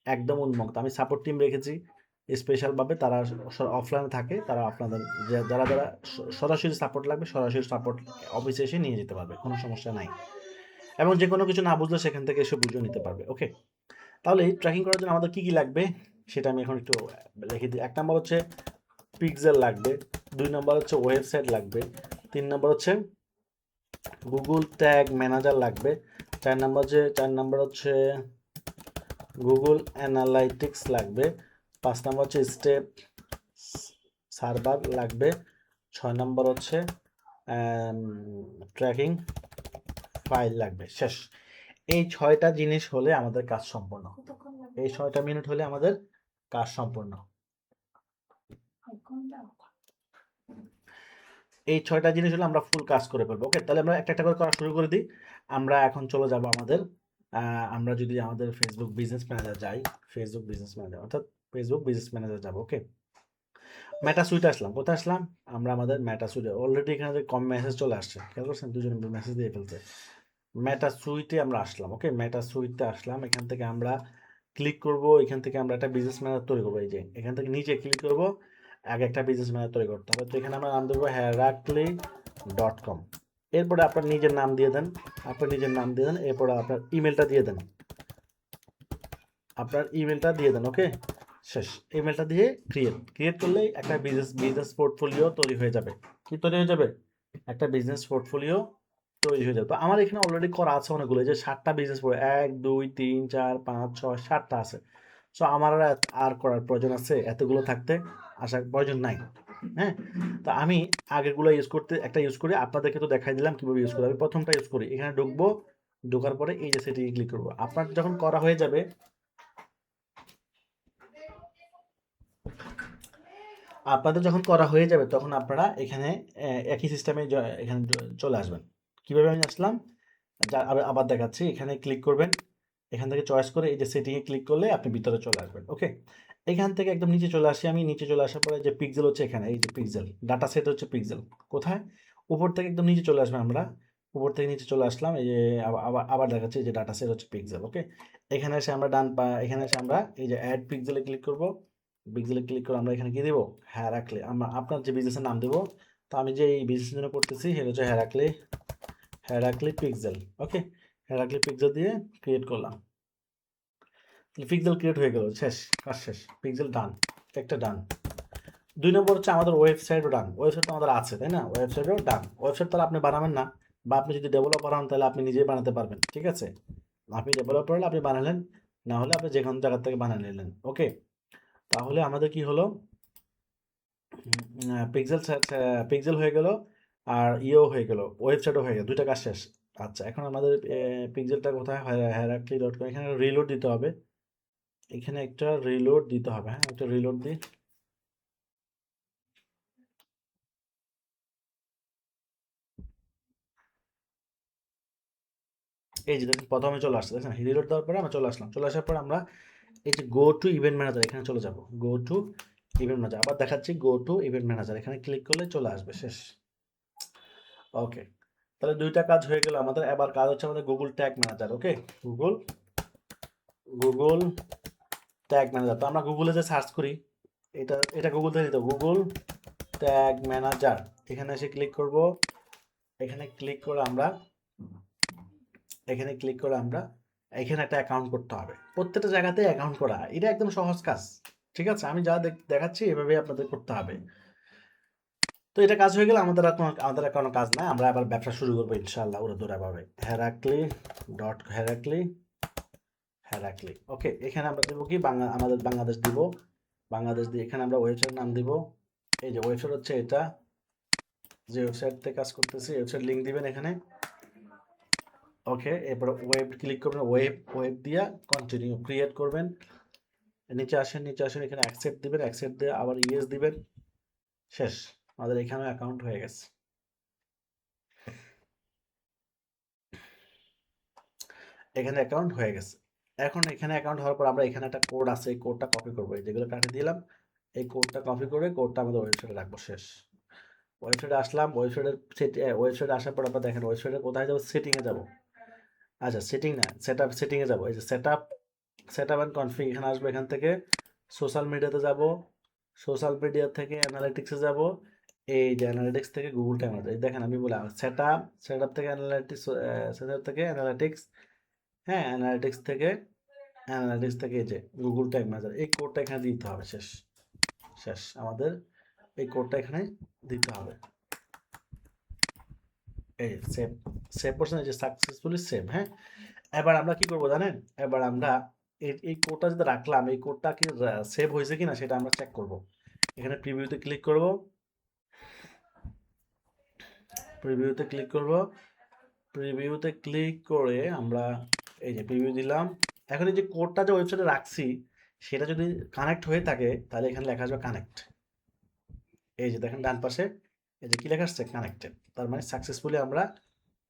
একদম উন্মুক্ত। আমি সাপোর্ট টিম রেখেছি স্পেশালভাবে, তারা অফলাইনে থাকে, তারা আপনাদের যারা যারা সরাসরি সাপোর্ট লাগবে সরাসরি সাপোর্ট অফিসে এসে নিয়ে যেতে পারবে, কোনো সমস্যা নাই। এবং যে কোনো কিছু না বুঝলে সেখান থেকে এসে বুঝে নিতে পারবে। ওকে, তাহলে ট্র্যাকিং করার জন্য আমাদের কী কী লাগবে সেটা আমি এখন একটু লিখে দিই। 1 নম্বর হচ্ছে পিক্সেল লাগবে, 2 নম্বর হচ্ছে ওয়েবসাইট লাগবে, 3 নম্বর হচ্ছে গুগল ট্যাগ ম্যানেজার লাগবে, 4 নম্বর হচ্ছে গুগল অ্যানালাইটিক্স লাগবে, 5 নম্বর হচ্ছে স্টেপ সার্ভার লাগবে, 6 নম্বর হচ্ছে ট্র্যাকিং ফাইল লাগবে। শেষ। এই 6টা জিনিস হলে আমাদের কাজ সম্পূর্ণ। এই 6টা মিনিট হলে আমাদের কাজ সম্পূর্ণ। এই 6টা জিনিস হলে আমরা ফুল কাজ করে ফেলবো। ওকে, তাহলে আমরা একটা একটা করে করা শুরু করে দিই। আমরা এখন চলে যাব আমাদের আমরা যদি আমাদের ফেসবুক বিজনেস ম্যানেজার যাই, ফেসবুক বিজনেস ম্যানেজার অর্থাৎ ফেসবুক বিজনেস ম্যানেজার যাব। ওকে, মেটা সুইটে আসলাম। কোথায় আসলাম? আমরা আমাদের মেটা সুইটে। অলরেডি এখানে যে কম মেসেজ চলে আসছে, খেয়াল করছেন? দুজন মেসেজ দিয়ে ফেলছে। মেটা সুইটে আমরা আসলাম। ওকে, মেটা সুইটে আসলাম। এখান থেকে আমরা ক্লিক করব, এখান থেকে আমরা একটা বিজনেস ম্যানেজার তৈরি করবো। এই যে এখান থেকে নিচে ক্লিক করব, আগে একটা বিজনেস ম্যানেজার তৈরি করতে হবে। তো এখানে আমরা নাম দেবো herakli.com। এরপরে আপনার নিজের নাম দিয়ে দেন, এরপরে আপনার ইমেলটা দিয়ে দেন, ওকে, শেষ। ইমেলটা দিয়ে ক্রিয়েট করলেই একটা বিজনেস পোর্টফোলিও তৈরি হয়ে যাবে। কি তৈরি হয়ে যাবে? একটা বিজনেস পোর্টফোলিও তৈরি হয়ে যাবে। তো আমার এখানে অলরেডি করা আছে অনেকগুলো, যে 7টা বিজনেস 1 2 3 4 5 6 7টা আছে। সো আমার আর করার প্রয়োজন আছে এতগুলো থাকতে? আসার প্রয়োজন নাই। হ্যাঁ, তো আমি আগেরগুলো ইউজ করি, আপনাদেরকে তো দেখাই দিলাম কিভাবে ইউজ করি। আমি প্রথমটা ইউজ করি। এখানে ঢুকবো, ঢোকার পরে এই যে সেটিংয়ে ক্লিক করবো। আপনার যখন করা হয়ে যাবে, তখন আপনারা এখানে একই সিস্টেমে এখানে চলে আসবেন। কিভাবে আমি আসলাম আবার দেখাচ্ছি। এখানে ক্লিক করবেন, এখান থেকে চয়েস করে এই যে সেটিংয়ে ক্লিক করলে আপনি ভিতরে চলে আসবেন। ওকে, এখান থেকে একদম নিচে চলে আসি। আমি নিচে চলে আসার পরে যে পিক্সেল হচ্ছে এখানে, এই যে পিক্সেল ডাটা সেট হচ্ছে পিক্সেল। কোথায়? উপর থেকে একদম নিচে চলে আসবেন। আমরা উপর থেকে নিচে চলে আসলাম। এই যে আবার দেখাচ্ছি যে ডাটা সেট হচ্ছে পিক্সেল। ওকে, এখানে এসে আমরা এই যে অ্যাড পিক্সেলে ক্লিক করব। পিক্সেলে ক্লিক করে আমরা এখানে কি দেবো? হেরাক্লি। আমরা আপনার যে বিজনেসের নাম দেবো। তো আমি যে এই বিজনেসের জন্য করতেছি সেটা হচ্ছে হেরাক্লি পিক্সেল। ওকে, হেরাক্লি পিক্সেল দিয়ে ক্রিয়েট করলাম। পিক্সেল ক্রিয়েট হয়ে গেল, শেষ, কাজ শেষ। পিক্সেল ডান, একটা ডান। 2 নম্বর হচ্ছে আমাদের ওয়েবসাইটও ডান। ওয়েবসাইট আমাদের আছে, তাই না? ওয়েবসাইটও ডান। ওয়েবসাইট তাহলে আপনি বানাবেন না, বা আপনি যদি ডেভেলপার হন তাহলে আপনি নিজেই বানাতে পারবেন। ঠিক আছে, আপনি ডেভেলপার হলে আপনি বানালেন, না হলে আপনি যে কোনো জায়গা থেকে বানিয়ে নিলেন। ওকে, তাহলে আমাদের কি হলো? পিক্সেল পিক্সেল হয়ে গেল, আর ইয়েও হয়ে গেল, ওয়েবসাইটও হয়ে গেল, দুইটা কাজ শেষ। আচ্ছা, এখন আমাদের পিক্সেলটা কোথায়? হেরাক্লি.com। এখানে রিলোড দিতে হবে, এখানে একটা রিলোড দিতে হবে। হ্যাঁ, একটা রিলোড দিই। এই যে দেখেন প্রথমে চলে আসছে, দেখেন রিলোড দেওয়ার পরে আমরা চলে আসলাম। চলে আসার পর আমরা এই যে গো টু ইভেন্ট ম্যানেজার এখানে চলে যাব। গো টু ইভেন্ট ম্যানেজার, আবার দেখাচ্ছি গো টু ইভেন্ট ম্যানেজার, এখানে ক্লিক করলে চলে আসবে, শেষ। ওকে, তাহলে দুইটা কাজ হয়ে গেল আমাদের। এবার কাজ হচ্ছে আমাদের গুগল ট্যাগ ম্যানেজার। ওকে, গুগল ট্যাগ ম্যানেজার। তো আমরা গুগলে যে সার্চ করি, এটা গুগল থেকে দিতে, গুগল ট্যাগ ম্যানেজার। এখানে এসে ক্লিক করব। এখানে ক্লিক করে আমরা এখানে একটা অ্যাকাউন্ট করতে হবে। প্রত্যেকটা জায়গাতে অ্যাকাউন্ট করা, এটা একদম সহজ কাজ। ঠিক আছে, আমি যা দেখাচ্ছি এভাবে আপনাদের করতে হবে। তো এটা কাজ হয়ে গেলে আমাদের আর কোনো কাজ নাই। আমরা আবার ব্যবসা শুরু করবো ইনশাআল্লাহ উড়াধুরাভাবে। হেরাক্লি। ওকে, এখানে আমরা দেবো কি আমাদের বাংলাদেশ দিব। বাংলাদেশ দিয়ে এখানে আমরা ওয়েবসাইট নাম দিব। এই যে ওয়েবসাইট হচ্ছে এটা, যে ওয়েবসাইটতে কাজ করতেছি ওয়েবসাইট লিঙ্ক দিবেন এখানে। ওকে, এরপর ওয়েব ক্লিক করবেন, ওয়েব দিয়া কন্টিনিউ ক্রিয়েট করবেন। নিচে আসেন, এখানে অ্যাকসেপ্ট দিবেন, অ্যাকসেপ্ট দিয়ে আবার ইয়েস দিবেন। শেষ, আমাদের এখানে অ্যাকাউন্ট হয়ে গেছে। এখানে অ্যাকাউন্ট হয়ে গেছে। এখন এখানে অ্যাকাউন্ট হওয়ার পর আমরা এখানে একটা কোড আছে, এই কোডটা কপি করবো, যেগুলো কাটে দিলাম এই কোডটা কপি করে কোডটা আমাদের ওয়েবসাইটে রাখবো। শেষ। ওয়েবসাইটে আসলাম, ওয়েবসাইটে আসার পর আমরা দেখেন ওয়েবসাইটে কোথায় যাবো, সেটিংয়ে যাবো। আচ্ছা সেটিং না, সেটিংয়ে যাবো। এই যে সেট আপ অ্যান্ড কনফিগ, এখানে আসবো। এখান থেকে সোশ্যাল মিডিয়াতে যাব, সোশ্যাল মিডিয়া থেকে অ্যানালিটিক্সে যাব। এই যে অ্যানালিটিক্স থেকে গুগল টাইম, দেখেন আমি বললাম সেট আপ থেকে অ্যানালিটিক্স, সেট আপ থেকে অ্যানালিটিক্স, হ্যাঁ অ্যানালিটিক্স থেকে এই যে গুগল টাইম ম্যানেজার, এই কোডটা এখানে দিতে হবে। শেষ। শেষ, আমাদের এই কোডটা এখানে দিতে হবে। এই সেভ, সেভ করছেন, এই যে সাকসেসফুলি সেভ। হ্যাঁ, এবার আমরা কি করবো জানেন, এবার আমরা এই কোডটা যদি রাখলাম, এই কোডটা কি সেভ হয়েছে কিনা সেটা আমরা চেক করব। এখানে প্রিভিউতে ক্লিক করব, প্রিভিউতে ক্লিক করব, প্রিভিউতে ক্লিক করে আমরা এই যে প্রিভিউ দিলাম। এখন এই যে কোডটা যে ওয়েবসাইটে রাখছি সেটা যদি কানেক্ট হয়ে থাকে তাহলে এখানে লেখা আসবে কানেক্ট। এই যে দেখেন ডান পাশে এই যে কি লেখা আসছে, কানেক্টেড। তার মানে সাকসেসফুলি আমরা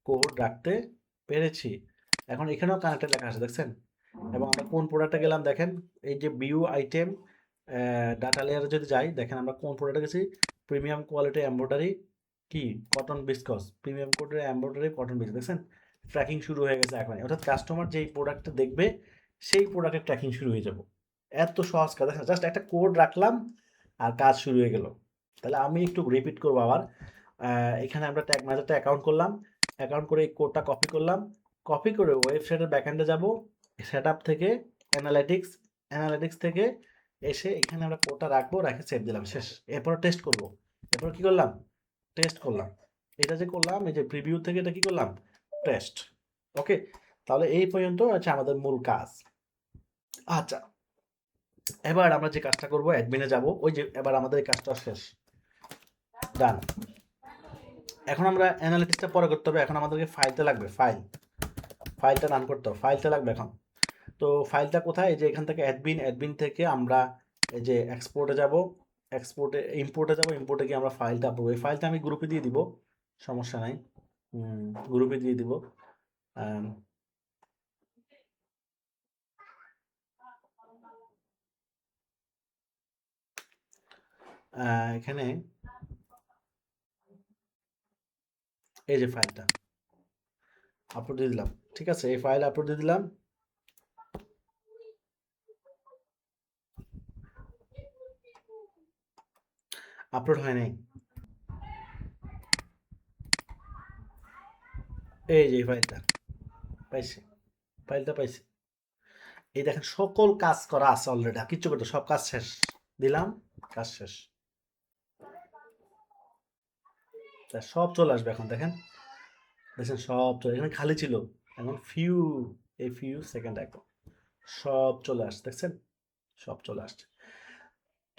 কোড রাখতে পেরেছি। এখন এখানেও কানেক্টেড লেখা আছে, দেখছেন। এবং আমরা কোন প্রোডাক্টে গেলাম দেখেন, এই যে ভিউ আইটেম ডাটা লেয়ারে যদি যাই, দেখেন আমরা কোন প্রোডাক্টে গেছি, প্রিমিয়াম কোয়ালিটি এমব্রয়ডারি কি cotton বিস্কস, premium quality embroidery cotton বিস্কস, দেখছেন ট্র্যাকিং শুরু হয়ে গেছে এখন। অর্থাৎ কাস্টমার যেই প্রোডাক্টটা দেখবে সেই প্রোডাক্টের ট্র্যাকিং শুরু হয়ে যাব। এত সহজ কাজ, দেখেন জাস্ট একটা কোড রাখলাম আর কাজ শুরু হয়ে গেল। তাহলে আমি একটু রিপিট করবো আবার। এখানে আমরা ট্যাগ ম্যানেজারটা অ্যাকাউন্ট করলাম, অ্যাকাউন্ট করে এই কোডটা কপি করলাম, কপি করে ওয়েবসাইটের ব্যাকএন্ডে যাব, সেট আপ থেকে অ্যানালিটিক্স, অ্যানালিটিক্স থেকে এসে এখানে আমরা কোডটা রাখবো, রেখে সেভ দিলাম। শেষ। এরপর টেস্ট করব, এরপর কি করলাম, টেস্ট করলাম। এটা যে করলাম, এই যে প্রিভিউ থেকে এটা কি করলাম, টেস্ট। ওকে, তাহলে এই পর্যন্ত হচ্ছে আমাদের মূল কাজ। আচ্ছা, এবার আমরা যে কাজটা করব, অ্যাডমিনে যাব, ওই যে এবার আমাদের এই কাজটা শেষ, ডান। এখন আমরা অ্যানালিটিক্সটা পরে করতে হবে, এখন আমাদেরকে ফাইলটা লাগবে, ফাইলটা রান করতে হবে, ফাইলটা লাগবে এখন। তো ফাইলটা কোথায়, এই যে এখান থেকে অ্যাডমিন থেকে আমরা এই যে এক্সপোর্টে যাব, ইম্পোর্টে যাব, ইম্পোর্টে গিয়ে আমরা ফাইলটা আপলোড, এই ফাইলটা আমি গ্রুপে দিয়ে দিব, সমস্যা নাই, গ্রুপে দিয়ে দিব। এখানে এই যে ফাইলটা আপলোড দিয়ে দিলাম, ঠিক আছে, এই ফাইল আপলোড দিয়ে দিলাম। আপলোড হয় নাই, এই যে ফাইলটা পাইছি, ফাইলটা পাইছি। এই দেখেন সকল কাজ করা আছে অলরেডি, কিচ্ছু করতে, সব কাজ শেষ, দিলাম, কাজ শেষ। সব চলে আসবে এখন, দেখেন দেখেন সব চলে, এখানে খালি ছিল, এখন ফিউ সেকেন্ড এখন সব চলে আসছে, দেখছেন সব চলে আসছে।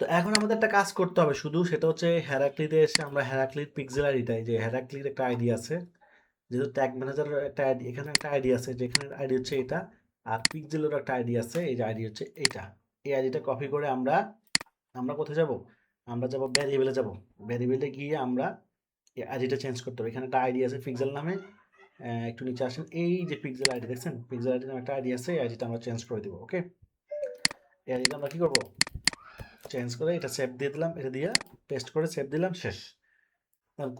তো এখন আমাদের একটা কাজ করতে হবে শুধু, সেটা হচ্ছে হেরাক্লিতে এসে আমরা হেরাক্লির পিক্সেল আইডিটা, এই যে হেরাক্লির একটা আইডি আছে, যেহেতু ট্যাগ ম্যানেজারের একটা আইডি, এখানে একটা আইডি আছে, যেখানে আইডি হচ্ছে এটা, আর পিক্সেলের একটা আইডি আছে, এই যে আইডি হচ্ছে এইটা। এই আইডিটা কপি করে আমরা আমরা কোথায় যাব, আমরা যাব ভ্যারিয়েবলে যাব, ভ্যারিয়েবলে গিয়ে আমরা এই আইডিটা চেঞ্জ করতে হবে। এখানে একটা আইডি আছে পিক্সেল নামে, একটু নিচে আসেন, এই যে পিক্সেল আইডি দেখছেন, পিক্সেল আইডি নামে একটা আইডি আছে, এই আইডিটা আমরা চেঞ্জ করে দিব। ওকে, এই আইডিটা আমরা কি করব, চেঞ্জ করে এটা সেভ দিয়ে দিলাম, এটা দিয়ে পেস্ট করে সেভ দিলাম, শেষ।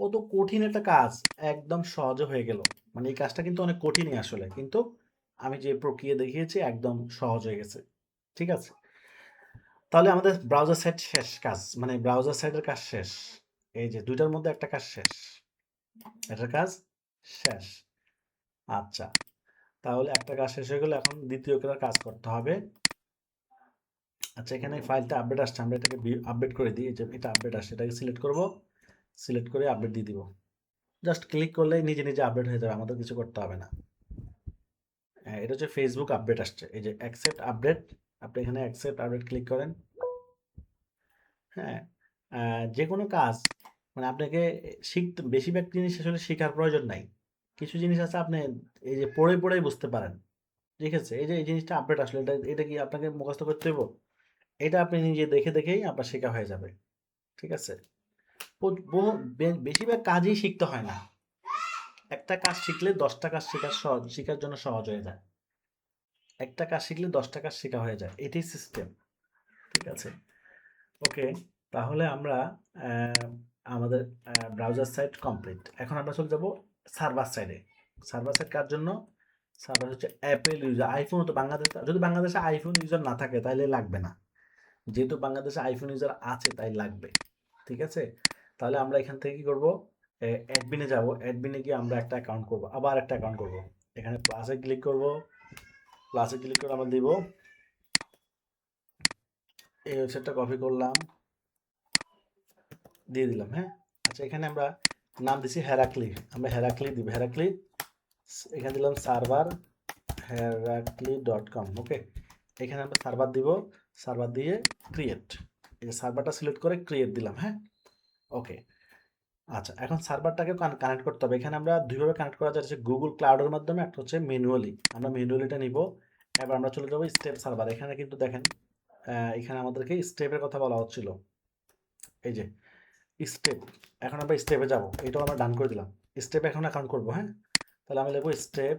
কত কঠিন একটা কাজ, একদম সহজে হয়ে গেল। মানে এই কাজটা কিন্তু অনেক কঠিনই আসলে, কিন্তু আমি যে প্রক্রিয়া দেখিয়েছি একদম সহজ হয়ে গেছে। ঠিক আছে, তাহলে আমাদের ব্রাউজার সাইট শেষ, কাজ মানে ব্রাউজার সাইটের কাজ শেষ। এই যে দুইটার মধ্যে একটা কাজ শেষ, এটার কাজ শেষ। আচ্ছা, তাহলে একটা কাজ শেষ হয়ে গেলে এখন দ্বিতীয় কাজ করতে হবে। আচ্ছা, এখানে ফাইলটা আপডেট আসছে, আমরা এটাকে আপডেট করে দিই, যে এটা আপডেট আসছে, এটাকে সিলেক্ট করব, সিলেক্ট করে আপডেট দিয়ে দিব। জাস্ট ক্লিক করলেই নিজে নিজে আপডেট হয়ে যাবে, আমাদের কিছু করতে হবে না। এটা হচ্ছে ফেসবুক আপডেট আসছে, এই যে অ্যাকসেপ্ট আপডেট, আপনি এখানে অ্যাকসেপ্ট আপডেট ক্লিক করেন। হ্যাঁ, যে কোনো কাজ মানে আপনাকে শিখতে, বেশিরভাগ জিনিস আসলে শেখার প্রয়োজন নাই, কিছু জিনিস আছে আপনি এই যে পড়ে পড়েই বুঝতে পারেন। ঠিক আছে, এই যে এই জিনিসটা আপডেট আসলে, এটা এটা কি আপনাকে মুখস্থ করতে হইব, এটা আপনি নিজে দেখে দেখেই আপনার শেখা হয়ে যাবে। ঠিক আছে, বেশিরভাগ কাজই শিখতে হয় না, একটা কাজ শিখলে 10টা কাজ শেখার জন্য সহজ হয়ে যায়, একটা কাজ শিখলে 10টা কাজ শেখা হয়ে যায়, এটাই সিস্টেম। ঠিক আছে, ওকে। তাহলে আমরা আমাদের ব্রাউজার সাইট কমপ্লিট। এখন আমরা চলে যাব সার্ভার সাইডে। সার্ভার সাইড কার জন্য? সার্ভার হচ্ছে অ্যাপেল ইউজার। আইফোন তো বাংলাদেশ, যদি বাংলাদেশে আইফোন ইউজার না থাকে তাহলে লাগবে না, যেহেতু বাংলাদেশে আইফোন ইউজার আছে তাই লাগবে। ঠিক আছে, তাহলে আমরা এখান থেকে কি করব, অ্যাডমিনে যাব, অ্যাডমিনে গিয়ে আমরা একটা অ্যাকাউন্ট করব, আবার একটা অ্যাকাউন্ট করব। এখানে প্লাসে ক্লিক করব, প্লাসে ক্লিক করে আমরা দিব এই ওয়েবসাইটটা, কপি করলাম, দিয়ে দিলাম। হ্যাঁ, আচ্ছা, এখানে আমরা নাম দিছি হেরাক্লি, আমরা হেরাক্লি দিব, হেরাক্লি, এখানে দিলাম সার্ভার herakli.com। ওকে, এখানে আমরা সার্ভার দিব, সার্ভার দিয়ে ক্রিয়েট, এই যে সার্ভারটা সিলেক্ট করে ক্রিয়েট দিলাম। হ্যাঁ, ওকে। আচ্ছা, এখন সার্ভারটাকে কানেক্ট করতে হবে। এখানে আমরা দুইভাবে কানেক্ট করা যাচ্ছে, গুগল ক্লাউডের মাধ্যমে, একটা হচ্ছে ম্যানুয়ালি। আমরা ম্যানুয়ালিটা নিব। এবার আমরা চলে যাবো স্টেপ সার্ভার। এখানে কিন্তু দেখেন এখানে আমাদেরকে স্টেপের কথা বলা হচ্ছিল, এই যে স্টেপ। এখন আমরা স্টেপে যাব, এটাও আমরা ডান করে দিলাম। স্টেপ এখন অ্যাকাউন্ট করবো। হ্যাঁ, তাহলে আমি লিখবো স্টেপ,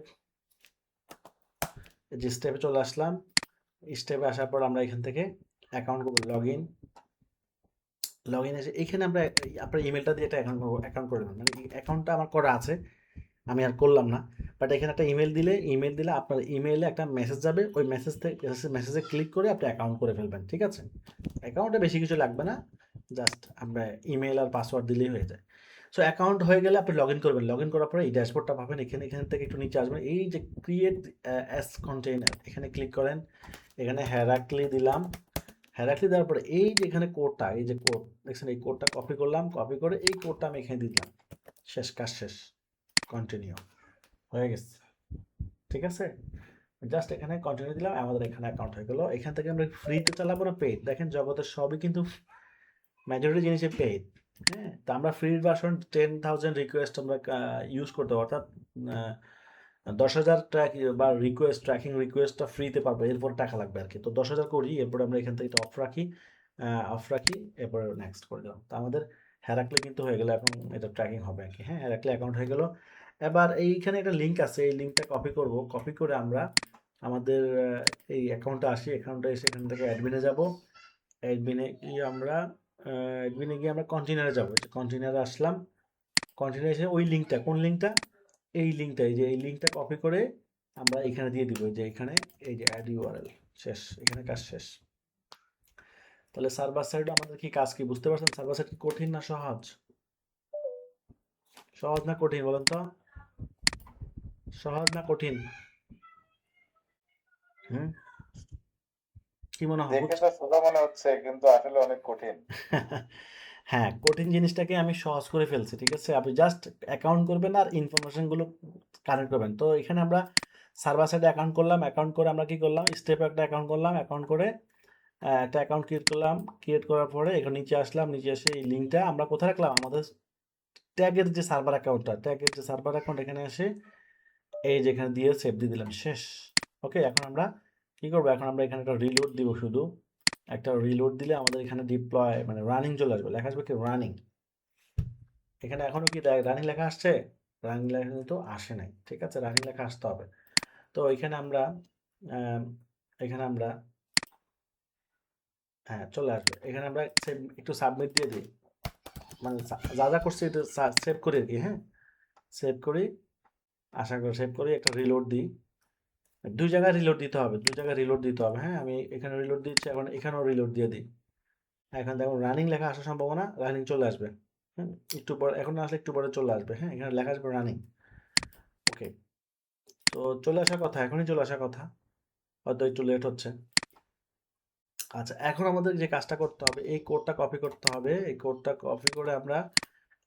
যে স্টেপে চলে আসলাম। স্টেপে আসার পর আমরা এখান থেকে অ্যাকাউন্ট করবো, লগ ইন। লগ ইন এসে এখানে আমরা আপনার ইমেলটা দিয়ে একটা অ্যাকাউন্ট করে দেবেন। মানে অ্যাকাউন্টটা আমার করা আছে, আমি আর করলাম না, বাট এখানে একটা ইমেল দিলে আপনার ইমেইলে একটা মেসেজ যাবে, ওই মেসেজে ক্লিক করে আপনি অ্যাকাউন্ট করে ফেলবেন। ঠিক আছে, অ্যাকাউন্টে বেশি কিছু লাগবে না, জাস্ট আমরা ইমেল আর পাসওয়ার্ড দিলেই হয়ে যায়। সো অ্যাকাউন্ট হয়ে গেলে আপনি লগ ইন করবেন, লগ ইন করার পরে এই ড্যাশবোর্ডটা পাবেন। এখান থেকে একটু নিচে আসবেন, এই যে ক্রিয়েট অ্যাস কন্টেইনার, এখানে ক্লিক করেন। এখানে হেরাক্লি দিলাম, হেরাক্লি দেওয়ার পরে এই যে এখানে কোডটা, এই যে কোড দেখছেন, এই কোডটা কপি করলাম, কপি করে এই কোডটা আমি এখানে দিলাম। শেষ, কাজ শেষ, কন্টিনিউ হয়ে গেছে। ঠিক আছে, জাস্ট এখানে কন্টিনিউ দিলাম, আমাদের এখানে অ্যাকাউন্ট হয়ে গেল। এখান থেকে আমরা ফ্রিতে চালাবো না পেইড? দেখেন জগতের সবই কিন্তু মেজরিটি জিনিসই পেইড। হ্যাঁ, তো আমরা ফ্রি ভার্সন 10,000 রিকোয়েস্ট আমরা ইউজ করতে পারবো, অর্থাৎ 10,000 ট্র্যাক বা ট্র্যাকিং রিকোয়েস্টটা ফ্রিতে পারবো, এরপর টাকা লাগবে আর কি। তো 10,000 করি, এরপরে আমরা এখান থেকে এটা অফ রাখি, এরপর নেক্সট করে দিলাম। তো আমাদের হেরাক্লি কিন্তু হয়ে গেল, এখন এটা ট্র্যাকিং হবে আর কি। হ্যাঁ, হেরাক্লি অ্যাকাউন্ট হয়ে গেল। এবার এইখানে একটা লিঙ্ক আছে, এই লিঙ্কটা কপি করব, কপি করে আমরা আমাদের এই অ্যাকাউন্টে আসি, অ্যাকাউন্টে এসে এখান থেকে অ্যাডমিনে যাব। অ্যাডমিনে গিয়ে আমরা কন্টেনারে যাবো, কন্টেনারে আসলাম। কন্টেনারে এসে ওই লিঙ্কটা, কোন লিঙ্কটা? এই লিঙ্কটা, এই যে এই লিঙ্কটা কপি করে আমরা এখানে দিয়ে দিব, যে এখানে এই যে অ্যাড ইউআরএল। শেষ, এখানে কাজ শেষ। তাহলে সার্ভার সাইডে আমাদের কি কাজ, কি বুঝতে পারছেন? সার্ভার সাইড কঠিন না সহজ? সহজ না কঠিন বলেন তো? সহজ না কঠিন? হুম, কি মনে হয়? দেখে তো সোজা মনে হচ্ছে কিন্তু আসলে অনেক কঠিন। হ্যাঁ, কঠিন জিনিসটাকে আমি সহজ করে ফেলছি। ঠিক আছে, আপনি জাস্ট অ্যাকাউন্ট করবেন আর ইনফরমেশনগুলো কানেক্ট করবেন। তো এখানে আমরা সার্ভার সাইডে অ্যাকাউন্ট করলাম, অ্যাকাউন্ট করে আমরা কি করলাম, স্টেপে একটা অ্যাকাউন্ট করলাম, অ্যাকাউন্ট করে একটা অ্যাকাউন্ট ক্রিয়েট করলাম, ক্রিয়েট করার পরে এখানে নিচে আসলাম, নিচে এসে এই লিঙ্কটা আমরা কোথায় রাখলাম, আমাদের ট্যাগের যে সার্ভার অ্যাকাউন্টটা, ট্যাগের যে সার্ভার অ্যাকাউন্ট, এখানে এসে এই যেখানে দিয়ে সেভ দিয়ে দিলাম। শেষ। ওকে, এখন আমরা কি করবো, এখন আমরা এখানে একটা রিলোড দিব, শুধু একটা রিলোড দিলে আমাদের এখানে ডিপ্লয় মানে রানিং চলে আসবে, লেখা আসবে কি রানিং। এখানে এখনো কি রানিং লেখা আসছে? রানিং লেখা কিন্তু আসে নাই। ঠিক আছে, রানিং লেখা আসতে হবে। তো এখানে আমরা আম, এখানে আমরা হ্যাঁ চলে আসবে। এখানে আমরা একটু সাবমিট দিয়ে দিই, মানে যা যা করছি একটু সেভ করি আর কি। হ্যাঁ, সেভ করি, আশা করি সেভ করি, একটা রিলোড দিই। দুই জায়গায় রিলোড দিতে হবে, দুই জায়গায় রিলোড দিতে হবে। হ্যাঁ, আমি এখানে রিলোড দিচ্ছি, এখন এখানেও রিলোড দিয়ে দিই। এখন দেখুন রানিং লেখা আসার সম্ভাবনা, রানিং চলে আসবে। হ্যাঁ, একটু পর, এখন না আসলে একটু পরে চলে আসবে। হ্যাঁ, এখানে লেখা আসবে রানিং। ওকে, তো চলে আসার কথা, এখনই চলে আসার কথা, হয়তো একটু লেট হচ্ছে। আচ্ছা, এখন আমাদের যে কাজটা করতে হবে, এই কোডটা কপি করতে হবে। এই কোডটা কপি করে আমরা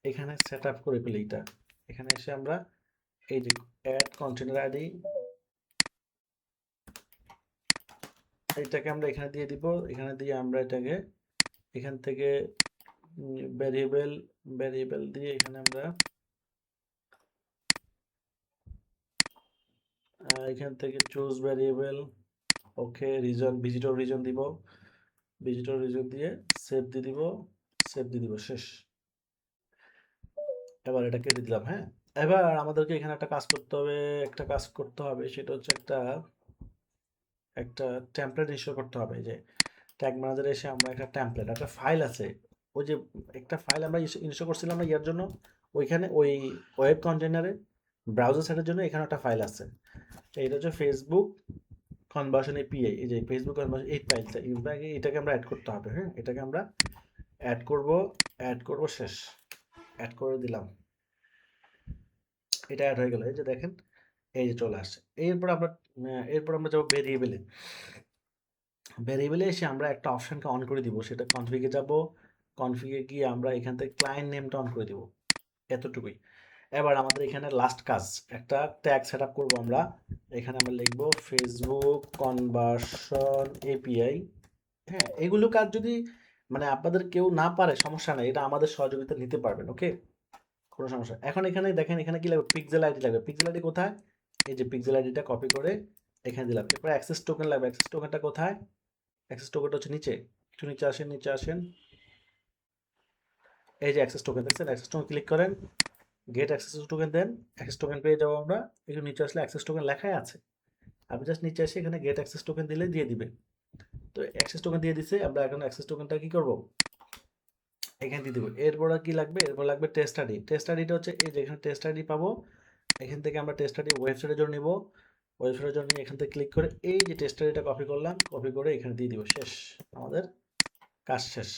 এখানে সেট আপ করে ফেলি। এটা এখানে এসে আমরা এই যে অ্যাড কন্টেনার আইডি, এইটাকে আমরা এখানে দিয়ে দিব। এখানে দিয়ে আমরা এটাকে এখান থেকে ভ্যারিয়েবল ভ্যারিয়েবল দিয়ে এখানে আমরা এখান থেকে চুজ ভ্যারিয়েবল। ওকে, রিজন ভিজিটর রিজন দিব, ভিজিটর রিজন দিয়ে সেভ দিয়ে দিব, সেভ দিয়ে দিব। শেষ। এবার এটা কেটে দিলাম, হ্যাঁ। এবার আমাদেরকে এখানে একটা কাজ করতে হবে, সেটা হচ্ছে একটা টেমপ্লেট ইনস্টল করতে হবে। এই যে ট্যাগ ম্যানেজারে এসে আমরা একটা ফাইল আছে, ওই যে একটা ফাইল আমরা ইনস্টল করছিলাম না ইয়ার জন্য, ওইখানে ওই ওয়েব কন্টেনারে ব্রাউজার সাইটের জন্য এখানে একটা ফাইল আছে। এইটা হচ্ছে ফেসবুক কনভার্সন এপিআই। এই যে ফেসবুক কনভার্সন এই ফাইলটা, এটাকে আমরা অ্যাড করতে হবে, হ্যাঁ। এটাকে আমরা অ্যাড করব শেষ, অ্যাড করে দিলাম। এটা অ্যাড হয়ে গেল, এই যে দেখেন, এই যে চলে আসছে। এরপর আমরা যাবো ভেরিয়েবলে এসে আমরা একটা অপশনকে অন করে দিব, সেটা কনফিগে যাব। কনফিগে গিয়ে আমরা এখান থেকে ক্লায়েন্ট নেমটা অন করে দিব, এতটুকুই। এবার আমাদের এখানে লাস্ট কাজ, একটা ট্যাগ সেট আপ করবো আমরা। এখানে আমরা লিখবো ফেসবুক কনভার্সন এপিআই, হ্যাঁ। এগুলো কাজ যদি মানে আপনাদের কেউ না পারে সমস্যা নাই, এটা আমাদের সহযোগিতা নিতে পারবেন, ওকে, কোনো সমস্যা। এখন এখানে দেখেন, এখানে কি লাগবে, পিক্সেল আইডি লাগবে। পিক্সেল আইডি কোথায়, এই যে পিক্সেল আইডিটা কপি করে এখানে দিলাম। এরপর অ্যাক্সেস টোকেন লাগবে। অ্যাক্সেস টোকেনটা কোথায়, অ্যাক্সেস টোকেনটা হচ্ছে নিচে, একটু নিচে আসেন। এই যে অ্যাক্সেস টোকেন দেখছেন, অ্যাক্সেস টোকেন ক্লিক করেন, গেট অ্যাক্সেস টোকেন দেন, অ্যাক্সেস টোকেন পেয়ে যাবো আমরা। একটু নিচে আসলে অ্যাক্সেস টোকেন লেখাই আছে, আপনি জাস্ট নিচে এসে এখানে গেট অ্যাক্সেস টোকেন দিলে দিয়ে দিবে। তো অ্যাক্সেস টোকেন দিয়ে দিছে, আমরা এখন অ্যাক্সেস টোকেনটা কি করব, এখানে দিয়ে দেবো। এরপর কি লাগবে, এরপর লাগবে টেস্ট আইডি। টেস্ট আইডিটা হচ্ছে এই যে এখানে টেস্ট আইডি পাবো, এখান থেকে আমরা টেস্ট আইডি ওয়েবসাইটের জন্য নিব। ওয়েবসাইটের জন্য এখান থেকে ক্লিক করে এই যে টেস্ট আইডিটা কপি করলাম, কপি করে এখানে দিয়ে দিব, শেষ, আমাদের কাজ শেষ।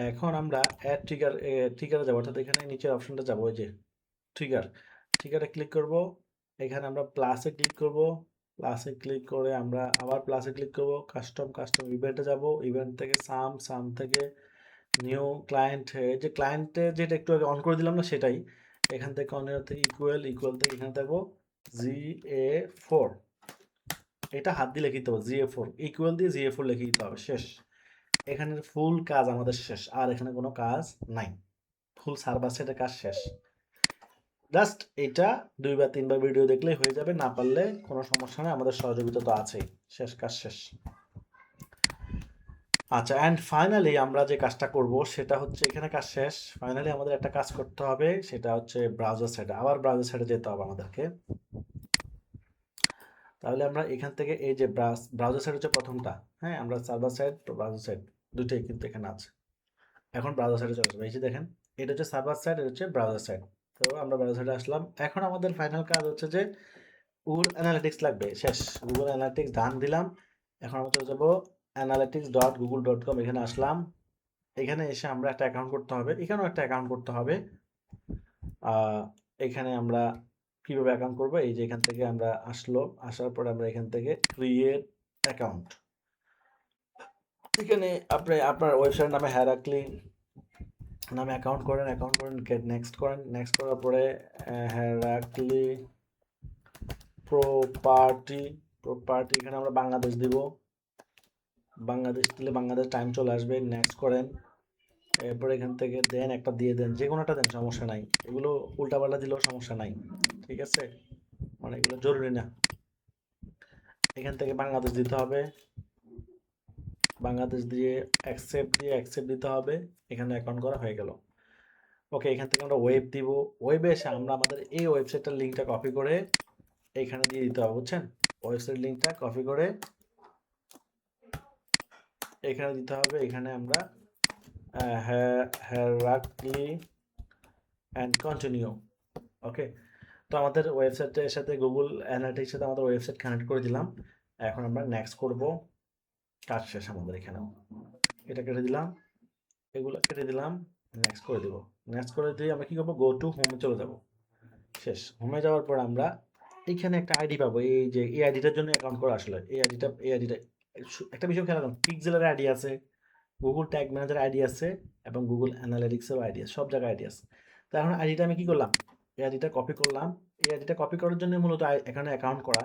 এখন আমরা অ্যাড ট্রিগারে যাবো, অর্থাৎ এখানে নিচের অপশনটা যাবো, ওই যে ট্রিগারে ক্লিক করব। এখানে আমরা প্লাসে ক্লিক করব, প্লাসে ক্লিক করে আমরা আবার প্লাসে ক্লিক করব, কাস্টম ইভেন্টে যাব। ইভেন্ট থেকে সাম থেকে নিউ ক্লায়েন্ট, এই যে ক্লায়েন্টে যেটা একটু আগে অন করে দিলাম না সেটাই, এখান থেকে অন থেকে ইকুয়াল থেকে এখানে থাকবো GA4, এটা হাত দিয়ে লিখে দিতে হবে GA4, ইকুয়াল দিয়ে GA4 লিখে দিতে হবে, শেষ। এখানের ফুল কাজ আমাদের শেষ, আর এখানে কোনো কাজ নাই, ফুল সার্ভার সাইডের কাজ শেষ। জাস্ট এটা 2 বা 3 বার ভিডিও দেখলেই হয়ে যাবে, না পারলে কোনো সমস্যা নেই, আমাদের সহযোগিতা তো আছেই, শেষ, কাজ শেষ। আচ্ছা, অ্যান্ড ফাইনালি আমরা যে কাজটা করব সেটা হচ্ছে, এখানে কাজ শেষ। ফাইনালি আমাদের একটা কাজ করতে হবে, সেটা হচ্ছে ব্রাউজার সাইডে, আবার ব্রাউজার সাইডে যেতে হবে আমাদেরকে। তাহলে আমরা এখান থেকে এই যে ব্রাউজার সাইড হচ্ছে প্রথমটা, হ্যাঁ, আমরা সার্ভার সাইড ব্রাউজার সাইড দুটোই কিন্তু এখানে আছে। এখন ব্রাউজার সাইডে চলে আসবে, এই যে দেখেন, এটা হচ্ছে সার্ভার সাইড, এটা হচ্ছে ব্রাউজার সাইড। তো আমরা ব্রাউজার সাইডে আসলাম। এখন আমাদের ফাইনাল কাজ হচ্ছে যে গুগল অ্যানালিটিক্স লাগবে, শেষ। গুগল অ্যানালিটিক্স ডান দিলাম। এখন আমরা চলে যাবো analytics.google.com, এখানে আসলাম। এখানে এসে আমরা একটা অ্যাকাউন্ট করতে হবে, এখানেও একটা অ্যাকাউন্ট করতে হবে। এখানে আমরা কিভাবে অ্যাকাউন্ট করব, এই যে এখান থেকে আমরা আসার পরে আমরা এখান থেকে ক্রিয়েট অ্যাকাউন্ট, এখানে আপনি আপনার ওয়েবসাইট নামে হ্যারাক্লি নামে অ্যাকাউন্ট করেন, গেট নেক্সট করেন। নেক্সট করার পরে হ্যারাক্লি প্রপার্টি এখানে আমরা বাংলাদেশ দিব, বাংলাদেশ দিলে বাংলাদেশ টাইম চলে আসবে, নেক্সট করেন। এরপরে এখান থেকে দেন একটা দিয়ে দেন, যে কোনোটা দেন, সমস্যা নাই, এগুলো উল্টাপাল্টা দিলেও সমস্যা নাই, ঠিক আছে, মানে এগুলো জরুরি না। এখান থেকে বাংলাদেশ দিতে হবে, বাংলাদেশ দিয়ে অ্যাকসেপ্ট দিতে হবে। এখানে অ্যাকাউন্ট করা হয়ে গেল, ওকে। এখান থেকে আমরা ওয়েব দিব, ওয়েবে এসে আমরা আমাদের এই ওয়েবসাইটটার লিঙ্কটা কপি করে এইখানে দিয়ে দিতে হবে, বুঝছেন। ওয়েবসাইট লিঙ্কটা কপি করে এখানে দিতে হবে। এখানে আমরা হ্যারাক্লি অ্যান্ড কন্টিনিউ, ওকে। তো আমাদের ওয়েবসাইটের সাথে গুগল অ্যানালিটিক্স সাথে আমাদের ওয়েবসাইট কানেক্ট করে দিলাম। এখন আমরা নেক্সট করব, কাজ শেষ আমাদের এখানেও। এটা কেটে দিলাম, এগুলো কেটে দিলাম, নেক্সট করে দিব। নেক্সট করে দিয়ে আমরা কি করবো, গো টু হোমে চলে যাব, শেষ। হোমে যাওয়ার পর আমরা এইখানে একটা আইডি পাবো, এই যে এই আইডিটার জন্য অ্যাকাউন্ট করা, আসলে এই আইডিটা একটা বিষয় খেয়াল রাখুন, পিক্সেলের আইডি আছে, গুগল ট্যাগ ম্যানেজার আইডি আছে, এবং গুগল অ্যানালিটিক্সের আইডি আছে, সব জায়গায় আইডি আছে। তো এখন আইডিটা আমি কি করলাম, এই আইডিটা কপি করলাম। এই আইডিটা কপি করার জন্য মূলত এখানে অ্যাকাউন্ট করা।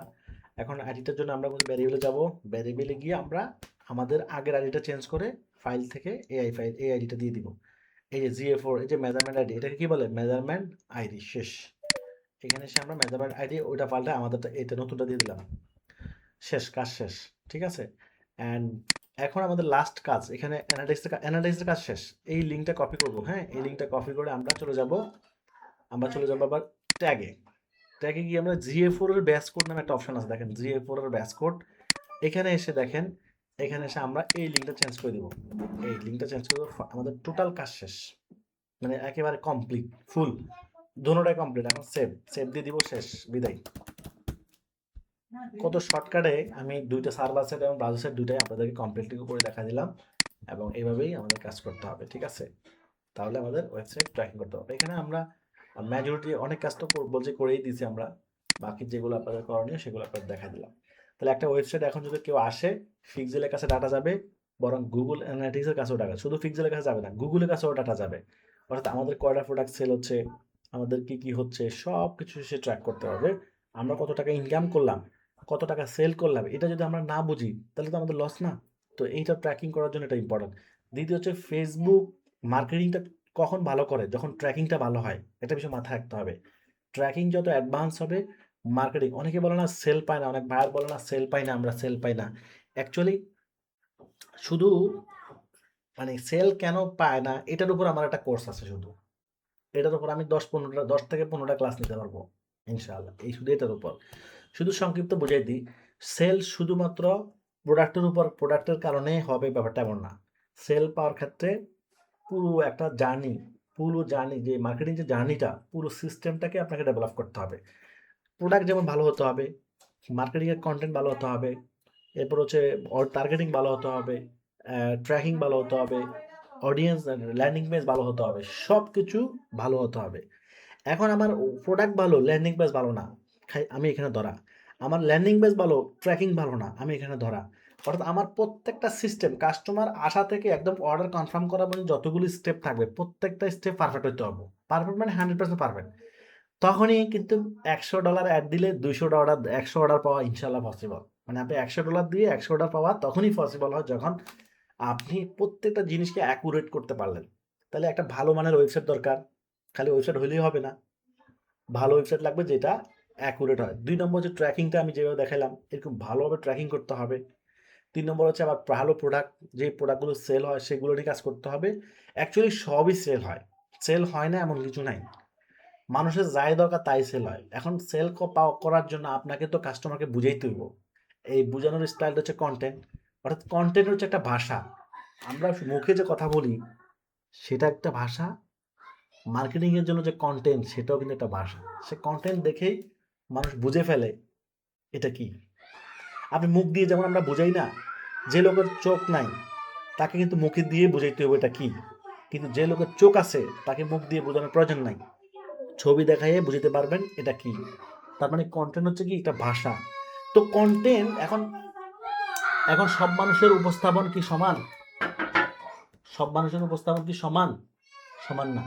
এখন আইডিটার জন্য আমরা ভ্যারিয়েবলে যাব, ভ্যারিয়েবলে গিয়ে আমরা আমাদের আগের আইডিটা চেঞ্জ করে ফাইল থেকে এই আইডিটা দিয়ে দিব। এই যে GA4, এই যে মেজারমেন্ট আইডি, এটাকে কি বলে, মেজারমেন্ট আইডি, শেষ। এখানে এসে আমরা মেজারমেন্ট আইডি ওইটা পাল্টে আমাদেরটা এটা নতুনটা দিয়ে দিলাম, শেষ, কাজ শেষ, ঠিক আছে। অ্যান্ড এখন আমাদের লাস্ট কাজ, এখানে অ্যানালিটিক্সের কাজ শেষ। এই লিঙ্কটা কপি করব, হ্যাঁ, এই লিঙ্কটা কপি করে আমরা চলে যাব আমরা চলে যাবো আবার ট্যাগে। ট্যাগে গিয়ে আমরা GA4 এর ব্যাচ কোড নামে একটা অপশন আছে, দেখেন GA4 এর ব্যাচ কোড। এখানে এসে দেখেন, এখানে এসে আমরা এই লিঙ্কটা চেঞ্জ করে দিব। এই লিঙ্কটা চেঞ্জ করে দেবো, আমাদের টোটাল কাজ শেষ, মানে একেবারে কমপ্লিট, ফুল দোনোটাই কমপ্লিট। এখন সেভ দিয়ে দিব, শেষ, বিদায়। কত শর্টকাটে আমি দুইটা সার্ভার সাইড এবং ব্রাউজার সাইড দুইটাই আপনাদেরকে কমপ্লিটলি করে দেখা দিলাম, এবং এইভাবেই আমাদের কাজ করতে হবে, ঠিক আছে? তাহলে আমাদের ওয়েবসাইট ট্র্যাকিং করতে হবে। এখানে আমরা মেজরিটি অনেক কাজ তো বলছে করেই দিয়েছি আমরা, বাকি যেগুলো আপনাদের করণীয় সেগুলো আপনাদের দেখা দিলাম। তাহলে একটা ওয়েবসাইট এখন যদি কেউ আসে, পিক্সেলের কাছে ডাটা যাবে, বরং গুগল অ্যানালিটিক্সের কাছেও ডাটা, শুধু পিক্সেলের কাছে যাবে না, গুগলের কাছেও ডাটা যাবে। অর্থাৎ আমাদের কয়টা প্রোডাক্ট সেল হচ্ছে, আমাদের কি কি হচ্ছে, সব কিছু সে ট্র্যাক করতে হবে। আমরা কত টাকা ইনকাম করলাম, কত টাকা সেল করলাম, এটা যদি আমরা না বুঝি তাহলে তো আমাদের লস না। তো এইটা ট্র্যাকিং করার জন্য এটা ইম্পর্টেন্ট। দ্বিতীয় হচ্ছে ফেসবুক মার্কেটিংটা কখন ভালো করে, যখন ট্র্যাকিংটা ভালো হয়, এটা বিষয় মাথায় রাখতে হবে। ট্র্যাকিং যত অ্যাডভান্স হবে, মার্কেটিং, অনেকে বলে না সেল পায় না, অনেক ভাইয়ার বলে না সেল পাই না, আমরা সেল পাই না। অ্যাকচুয়ালি শুধু মানে সেল কেন পায় না এটার উপর আমার একটা কোর্স আছে, শুধু এটার উপর আমি 10 থেকে 15টা ক্লাস নিতে পারবো ইনশাআল্লাহ, এই শুধু এটার উপর। শুধু সংক্ষিপ্ত বুঝাই দিই, সেল শুধুমাত্র প্রোডাক্টের উপর, প্রোডাক্টের কারণে হবে ব্যাপারটা এমন না। সেল পাওয়ার ক্ষেত্রে পুরো একটা জার্নি, পুরো জার্নি, যে মার্কেটিং যে জার্নিটা, পুরো সিস্টেমটাকে আপনাকে ডেভেলপ করতে হবে। প্রোডাক্ট যেমন ভালো হতে হবে, মার্কেটিংয়ের কন্টেন্ট ভালো হতে হবে, এরপর হচ্ছে টার্গেটিং ভালো হতে হবে, ট্র্যাকিং ভালো হতে হবে, অডিয়েন্স ল্যান্ডিং পেজ ভালো হতে হবে, সব কিছু ভালো হতে হবে। এখন আমার প্রোডাক্ট ভালো, ল্যান্ডিং পেজ ভালো না, আমি এখানে ধরা। আমার ল্যান্ডিং পেজ ভালো, ট্র্যাকিং ভালো না, আমি এখানে ধরা। অর্থাৎ আমার প্রত্যেকটা সিস্টেম, কাস্টমার আসা থেকে একদম অর্ডার কনফার্ম করা পর্যন্ত যতগুলি স্টেপ থাকবে, প্রত্যেকটা স্টেপ পারফেক্ট হতে হবে। পারফেক্ট মানে 100% পারফেক্ট। তখনই কিন্তু $100 অ্যাড দিলে 200 অর্ডার, 100 অর্ডার পাওয়া ইনশাল্লাহ পসিবল। মানে আপনি $100 দিয়ে 100 অর্ডার পাওয়া তখনই পসিবল হয় যখন আপনি প্রত্যেকটা জিনিসকে অ্যাকুরেট করতে পারলেন। তাহলে একটা ভালো মানের ওয়েবসাইট দরকার, খালি ওয়েবসাইট হলেই হবে না, ভালো ওয়েবসাইট লাগবে যেটা অ্যাকুরেট হয়। 2 নম্বর হচ্ছে ট্র্যাকিংটা আমি যেভাবে দেখালাম এরকম ভালোভাবে ট্র্যাকিং করতে হবে। 3 নম্বর হচ্ছে আবার ভালো প্রোডাক্ট, যে প্রোডাক্টগুলো সেল হয় সেগুলো নিয়ে কাজ করতে হবে। অ্যাকচুয়ালি সবই সেল হয়, সেল হয় না এমন কিছু নাই, মানুষের যাই দরকার তাই সেল হয়। এখন সেল করার জন্য আপনাকে তো কাস্টমারকে বুঝাইতে হইব। এই বুঝানোর স্টাইলটা হচ্ছে কন্টেন্ট, অর্থাৎ কন্টেন্ট হচ্ছে একটা ভাষা। আমরা মুখে যে কথা বলি সেটা একটা ভাষা, মার্কেটিংয়ের জন্য যে কন্টেন্ট সেটাও কিন্তু একটা ভাষা। সে কন্টেন্ট দেখেই মানুষ বুঝে ফেলে এটা কি। আপনি মুখ দিয়ে যেমন আমরা বুঝাই না, যে লোকের চোখ নাই তাকে কিন্তু মুখে দিয়ে বুঝাইতে হবে এটা কি, কিন্তু যে লোকের চোখ আছে তাকে মুখ দিয়ে বোঝানোর প্রয়োজন নাই, ছবি দেখাইয়ে বুঝতে পারবেন এটা কি। তার মানে কন্টেন্ট হচ্ছে কি একটা ভাষা। তো কন্টেন্ট এখন এখন সব মানুষের উপস্থাপন কি সমান? সব মানুষের উপস্থাপন কি সমান? সমান না।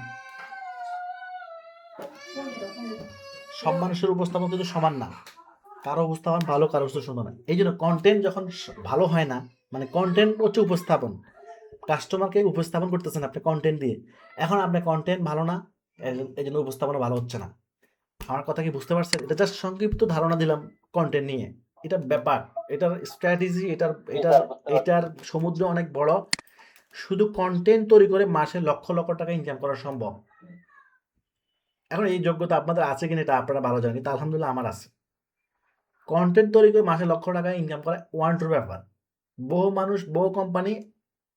সব মানুষের উপস্থাপন কিন্তু সমান না, কারো উপস্থাপন ভালো, কারো উপস্থাপন সুন্দর না। এই জন্য কন্টেন্ট যখন ভালো হয় না, মানে কন্টেন্ট হচ্ছে উপস্থাপন, কাস্টমারকে উপস্থাপন করতেছেন আপনি কন্টেন্ট দিয়ে। এখন আপনার কন্টেন্ট ভালো না, এই জন্য উপস্থাপনা ভালো হচ্ছে না। আমার কথা কি বুঝতে পারছেন? এটা জাস্ট সংক্ষিপ্ত ধারণা দিলাম কন্টেন্ট নিয়ে। এটা ব্যাপার, এটার স্ট্র্যাটেজি, এটার এটার এটার সমুদ্র অনেক বড়। শুধু কন্টেন্ট তৈরি করে মাসে লক্ষ লক্ষ টাকা ইনকাম করা সম্ভব। এখন এই যোগ্যতা আপনাদের আছে কিনা এটা আপনারা ভালো জানেন, কিন্তু আলহামদুলিল্লাহ আমার আছে। কন্টেন্ট তৈরি করে মাসে লক্ষ টাকা ইনকাম করা ওয়ান টুর ব্যাপার। বহু মানুষ, বহু কোম্পানি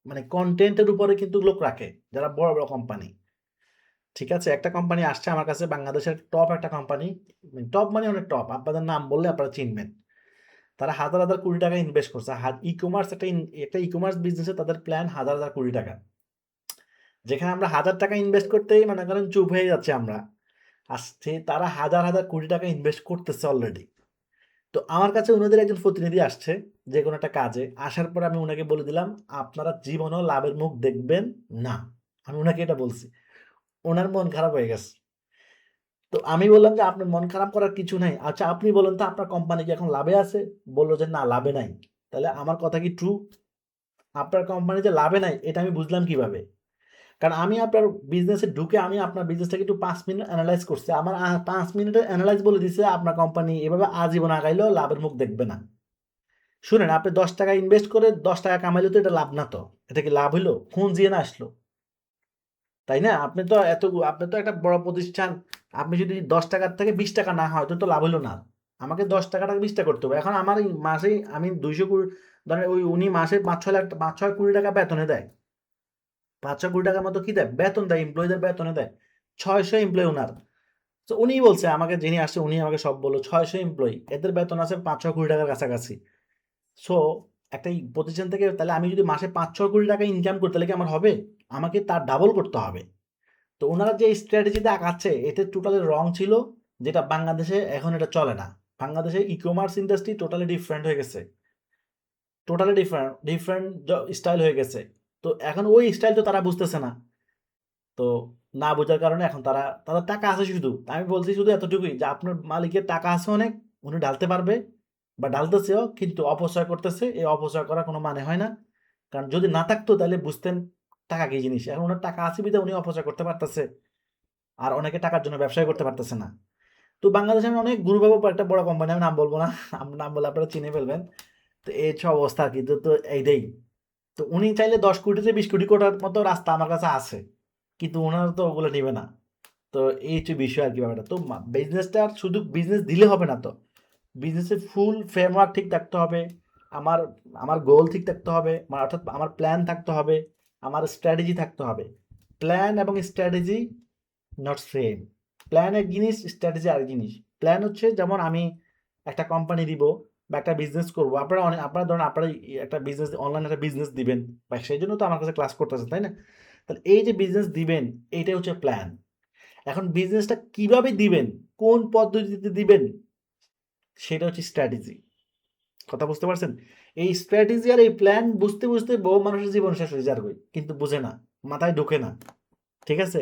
মানে কন্টেন্টের উপরে কিন্তু লোক রাখে, যারা বড় বড় কোম্পানি। ঠিক আছে, একটা কোম্পানি আসছে আমার কাছে, বাংলাদেশের টপ একটা কোম্পানি, টপ মানে অনেক টপ, আপনাদের নাম বললে আপনারা চিনবেন। তারা হাজার হাজার কোটি টাকা ইনভেস্ট করছে। ই কমার্স একটা ই কমার্স বিজনেসে তাদের প্ল্যান হাজার হাজার কোটি টাকা, যেখানে আমরা 1000 টাকা ইনভেস্ট করতেই মনে করেন চুপ হয়ে যাচ্ছে আমরা, আসছে তারা হাজার হাজার কোটি টাকা ইনভেস্ট করতেছে অলরেডি। তো আমার কাছে ওনাদের একজন প্রতিনিধি আসছে যে কোনো একটা কাজে, আসার পরে আমি ওনাকে বলে দিলাম আপনারা জীবনেও লাভের মুখ দেখবেন না, আমি ওনাকে এটা বলছি। ওনার মন খারাপ হয়ে গেছে। তো আমি বললাম যে আপনার মন খারাপ করার কিছু নাই, আচ্ছা আপনি বলেন তো আপনার কোম্পানি কি এখন লাভে আছে? বললো যে না, লাভে নাই। তাহলে আমার কথা কি ট্রু? আপনার কোম্পানি যে লাভে নাই এটা আমি বুঝলাম কিভাবে? কারণ আমি আপনার বিজনেসে ঢুকে আমি আপনার বিজনেসটাকে একটু 5 মিনিট অ্যানালাইজ করছি, আমার 5 মিনিটের অ্যানালাইজ বলে দিছে আপনার কোম্পানি এভাবে আজীবন আগাইলেও লাভের মুখ দেখবে না। শুনেন, আপনি 10 টাকা ইনভেস্ট করে 10 টাকা কামাইলে তো এটা লাভ না, তো এটা কি লাভ হইলো? খুন জিয়ে না আসলো, তাই না? আপনি তো একটা বড় প্রতিষ্ঠান, আপনি যদি 10 টাকার থেকে 20 টাকা না হয় তো লাভ হলো না। আমাকে 10 টাকাটাকে 20 টা করতে হবে। এখন আমার এই মাসেই আমি 220 ধরেন ওই উনি মাসে 5-6 লাখ 5-6 কোটি টাকা বেতনে দেয়। 5-6 কোটি টাকার মতো কি দেয়? বেতন দেয়, এমপ্লয়িদের বেতনে দেয়। 600 এমপ্লয়ি উনার। তো উনিই বলছে আমাকে, যিনি আসছে উনি আমাকে সব বলল 600 এমপ্লয়ি। এদের বেতন আছে 5-6 কোটি টাকার কাছাকাছি। সো একটা এই প্রতিষ্ঠান থেকে তাহলে আমি যদি মাসে 5-6 কোটি টাকা ইনকাম করি তাহলে কি আমার হবে? আমাকে তার ডাবল করতে হবে। তো উনারা যে স্ট্র্যাটেজিটা আগাচ্ছে এতে টোটালি রং ছিল, যেটা বাংলাদেশে এখন এটা চলে না। বাংলাদেশে ই-কমার্স ইন্ডাস্ট্রি টোটালি ডিফারেন্ট হয়ে গেছে। টোটালি ডিফারেন্ট স্টাইল হয়ে গেছে। তো এখন ওই স্টাইল তো তারা বুঝতেছে না। তো না বোঝার কারণে এখন তাদের টাকা আছে শুধু। আমি বলছি শুধু এতটুকুই যে আপনার মালিকের টাকা আছে অনেক, উনি ঢালতে পারবে বা ঢালতেছেও, কিন্তু অপচয় করতেছে। এই অপচয় করার কোনো মানে হয় না। কারণ যদি না থাকতো তাহলে বুঝতেন টাকা কি জিনিস। এখন উনার টাকা আছে বিধায় উনি অপচয় করতে পারতেছে। আর অনেকে টাকার জন্য ব্যবসাই করতে পারতেছে না। তো বাংলাদেশে আমি অনেক গুরুবাবু একটা বড় কোম্পানি, আমি নাম বলব না। নাম বললে আপনারা চিনে ফেলবেন। তো এই হচ্ছে অবস্থা আরকি। তো এইটাই। তো উনি চাইলে 10 কোটি থেকে 20 কোটি করার মতো রাস্তা আমার কাছে আছে। কিন্তু উনারা তো ওগুলো নিবে না। তো এই হচ্ছে বিষয় আরকি ব্যাপারটা। তো বিজনেসটা শুধু বিজনেস দিলে হবে না তো। বিজনেসের ফুল ফ্রেমওয়ার্ক ঠিক থাকতে হবে। আমার আমার গোল ঠিক থাকতে হবে। অর্থাৎ আমার প্ল্যান থাকতে হবে। আমার স্ট্র্যাটেজি থাকতে হবে। প্ল্যান এবং স্ট্র্যাটেজি নট সেম। প্ল্যান এক জিনিস, স্ট্র্যাটেজি আরেক জিনিস। প্ল্যান হচ্ছে যেমন আমি একটা কোম্পানি দিব বা একটা বিজনেস করব। আপনারা ধরেন আপনারা একটা বিজনেস অনলাইনে একটা বিজনেস দিবেন বা সেই জন্য তো আমার কাছে ক্লাস করতেছেন, তাই না? তাহলে এই যে বিজনেস দিবেন এইটাই হচ্ছে প্ল্যান। এখন বিজনেসটা কিভাবে দিবেন, কোন পদ্ধতিতে দিবেন সেটা হচ্ছে স্ট্র্যাটেজি। কথা বুঝতে পারছেন? এই স্ট্র্যাটেজি আর এই প্ল্যান বুঝতে, বুঝতে বহু মানুষের জীবন শেষ হয়ে যায় আরকি। কিন্তু বুঝে না। মাথায় ঢোকে না। ঠিক আছে?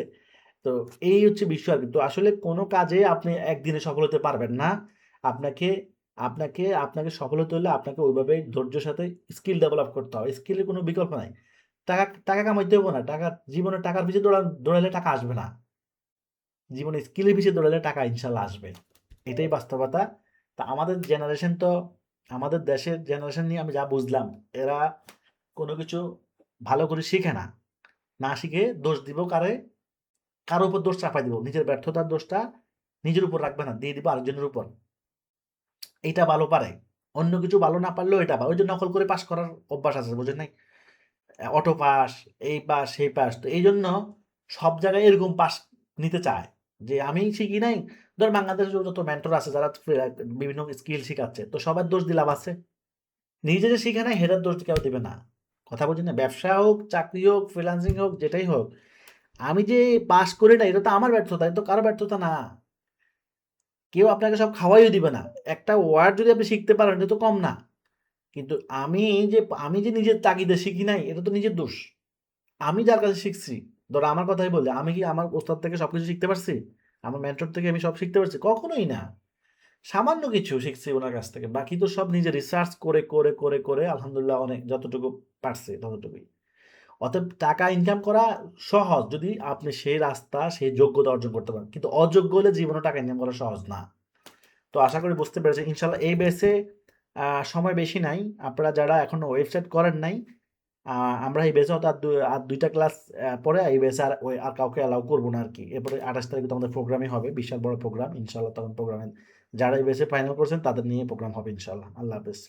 তো এই হচ্ছে বিষয় আরকি। তো আসলে কোন কাজে আপনি একদিনে সফল হতে পারবেন না। আপনাকে আপনাকে সফল হতে হলে আপনাকে ওইভাবে ধৈর্যের সাথে স্কিল ডেভেলপ করতে হবে। স্কিলের কোন বিকল্প নাই। টাকা কামাইতে হবে না। জীবনে টাকার পিছে দৌড়ালে টাকা আসবে না। জীবনে স্কিলের পিছে দৌড়ালে টাকা ইনশাআল্লাহ আসবে। এটাই বাস্তবতা। তা আমাদের দেশের জেনারেশন নিয়ে আমি যা বুঝলাম, এরা কোন কিছু ভালো করে শিখে না। না শিখে দোষ দিব কারে? কারো উপর দোষ চাপাই দিব। নিজের ব্যর্থতার দোষটা নিজের উপর রাখবে না, দিয়ে দিব আরেকজনের উপর। এইটা ভালো পারে। অন্য কিছু ভালো না পারলেও এটা ওই যে নকল করে পাস করার অভ্যাস আছে, বুঝেন নাই? অটো পাস, এই পাস, সেই পাস। তো এইজন্য সব জায়গায় এরকম পাস নিতে চায়। যে আমি শিখি নাই, ধর বাংলাদেশে যত মেন্টর আছে যারা বিভিন্ন স্কিল শিখাচ্ছে, তো সবার দোষ দিয়ে লাভ আছে? নিজে যে শিখে নাই সেটার দোষ কেউ দিবে না। কথা বুঝেন না? ব্যবসা হোক, চাকরি হোক, ফ্রিল্যান্সিং হোক, যেটাই হোক। আমি যে পাস করি নাই এটা তো আমার ব্যর্থতা, এটা তো কারো ব্যর্থতা না। কেউ আপনাকে সব খাওয়াইও দিবে না। একটা ওয়ার্ড যদি আপনি শিখতে পারেন এটা তো কম না। কিন্তু আমি যে নিজের তাগিদে শিখি নাই এটা তো নিজের দোষ। আমি যার কাছে শিখছি, ধরো আমার কথাই বলি, আমি কি আমার ওস্তাদ থেকে সবকিছু শিখতে পারছি? আমার মেন্টর থেকে আমি সব শিখতে পারছি? কখনোই না। সামান্য কিছু শিখছি উনার কাছ থেকে। বাকি তো সব নিজে রিসার্চ করে আলহামদুলিল্লাহ অনেক যতটুকু পারছি ততটুকুই। অতএব টাকা ইনকাম করা সহজ যদি আপনি সেই রাস্তা, সেই যোগ্যতা অর্জন করতে পারেন। কিন্তু অযোগ্য হলে জীবনে টাকা ইনকাম করা সহজ না। তো আশা করি বুঝতে পেরেছেন। ইনশাআল্লাহ এই বেসে সময় বেশি নাই। আপনারা যারা এখনো ওয়েবসাইট করেন নাই, আ আমরা এই বেসে হয়তো আর ২ টা ক্লাস পরে এই বেসে আর কাউকে অ্যালাউ করব না আরকি। এরপরে ২৮ তারিখে তো আমাদের প্রোগ্রামই হবে। বিশাল বড় প্রোগ্রাম। ইনশাআল্লাহ তখন প্রোগ্রামে যারা এই বেসে ফাইনাল করছেন তাদের নিয়ে প্রোগ্রাম হবে ইনশাআল্লাহ। আল্লাহ হাফেজ।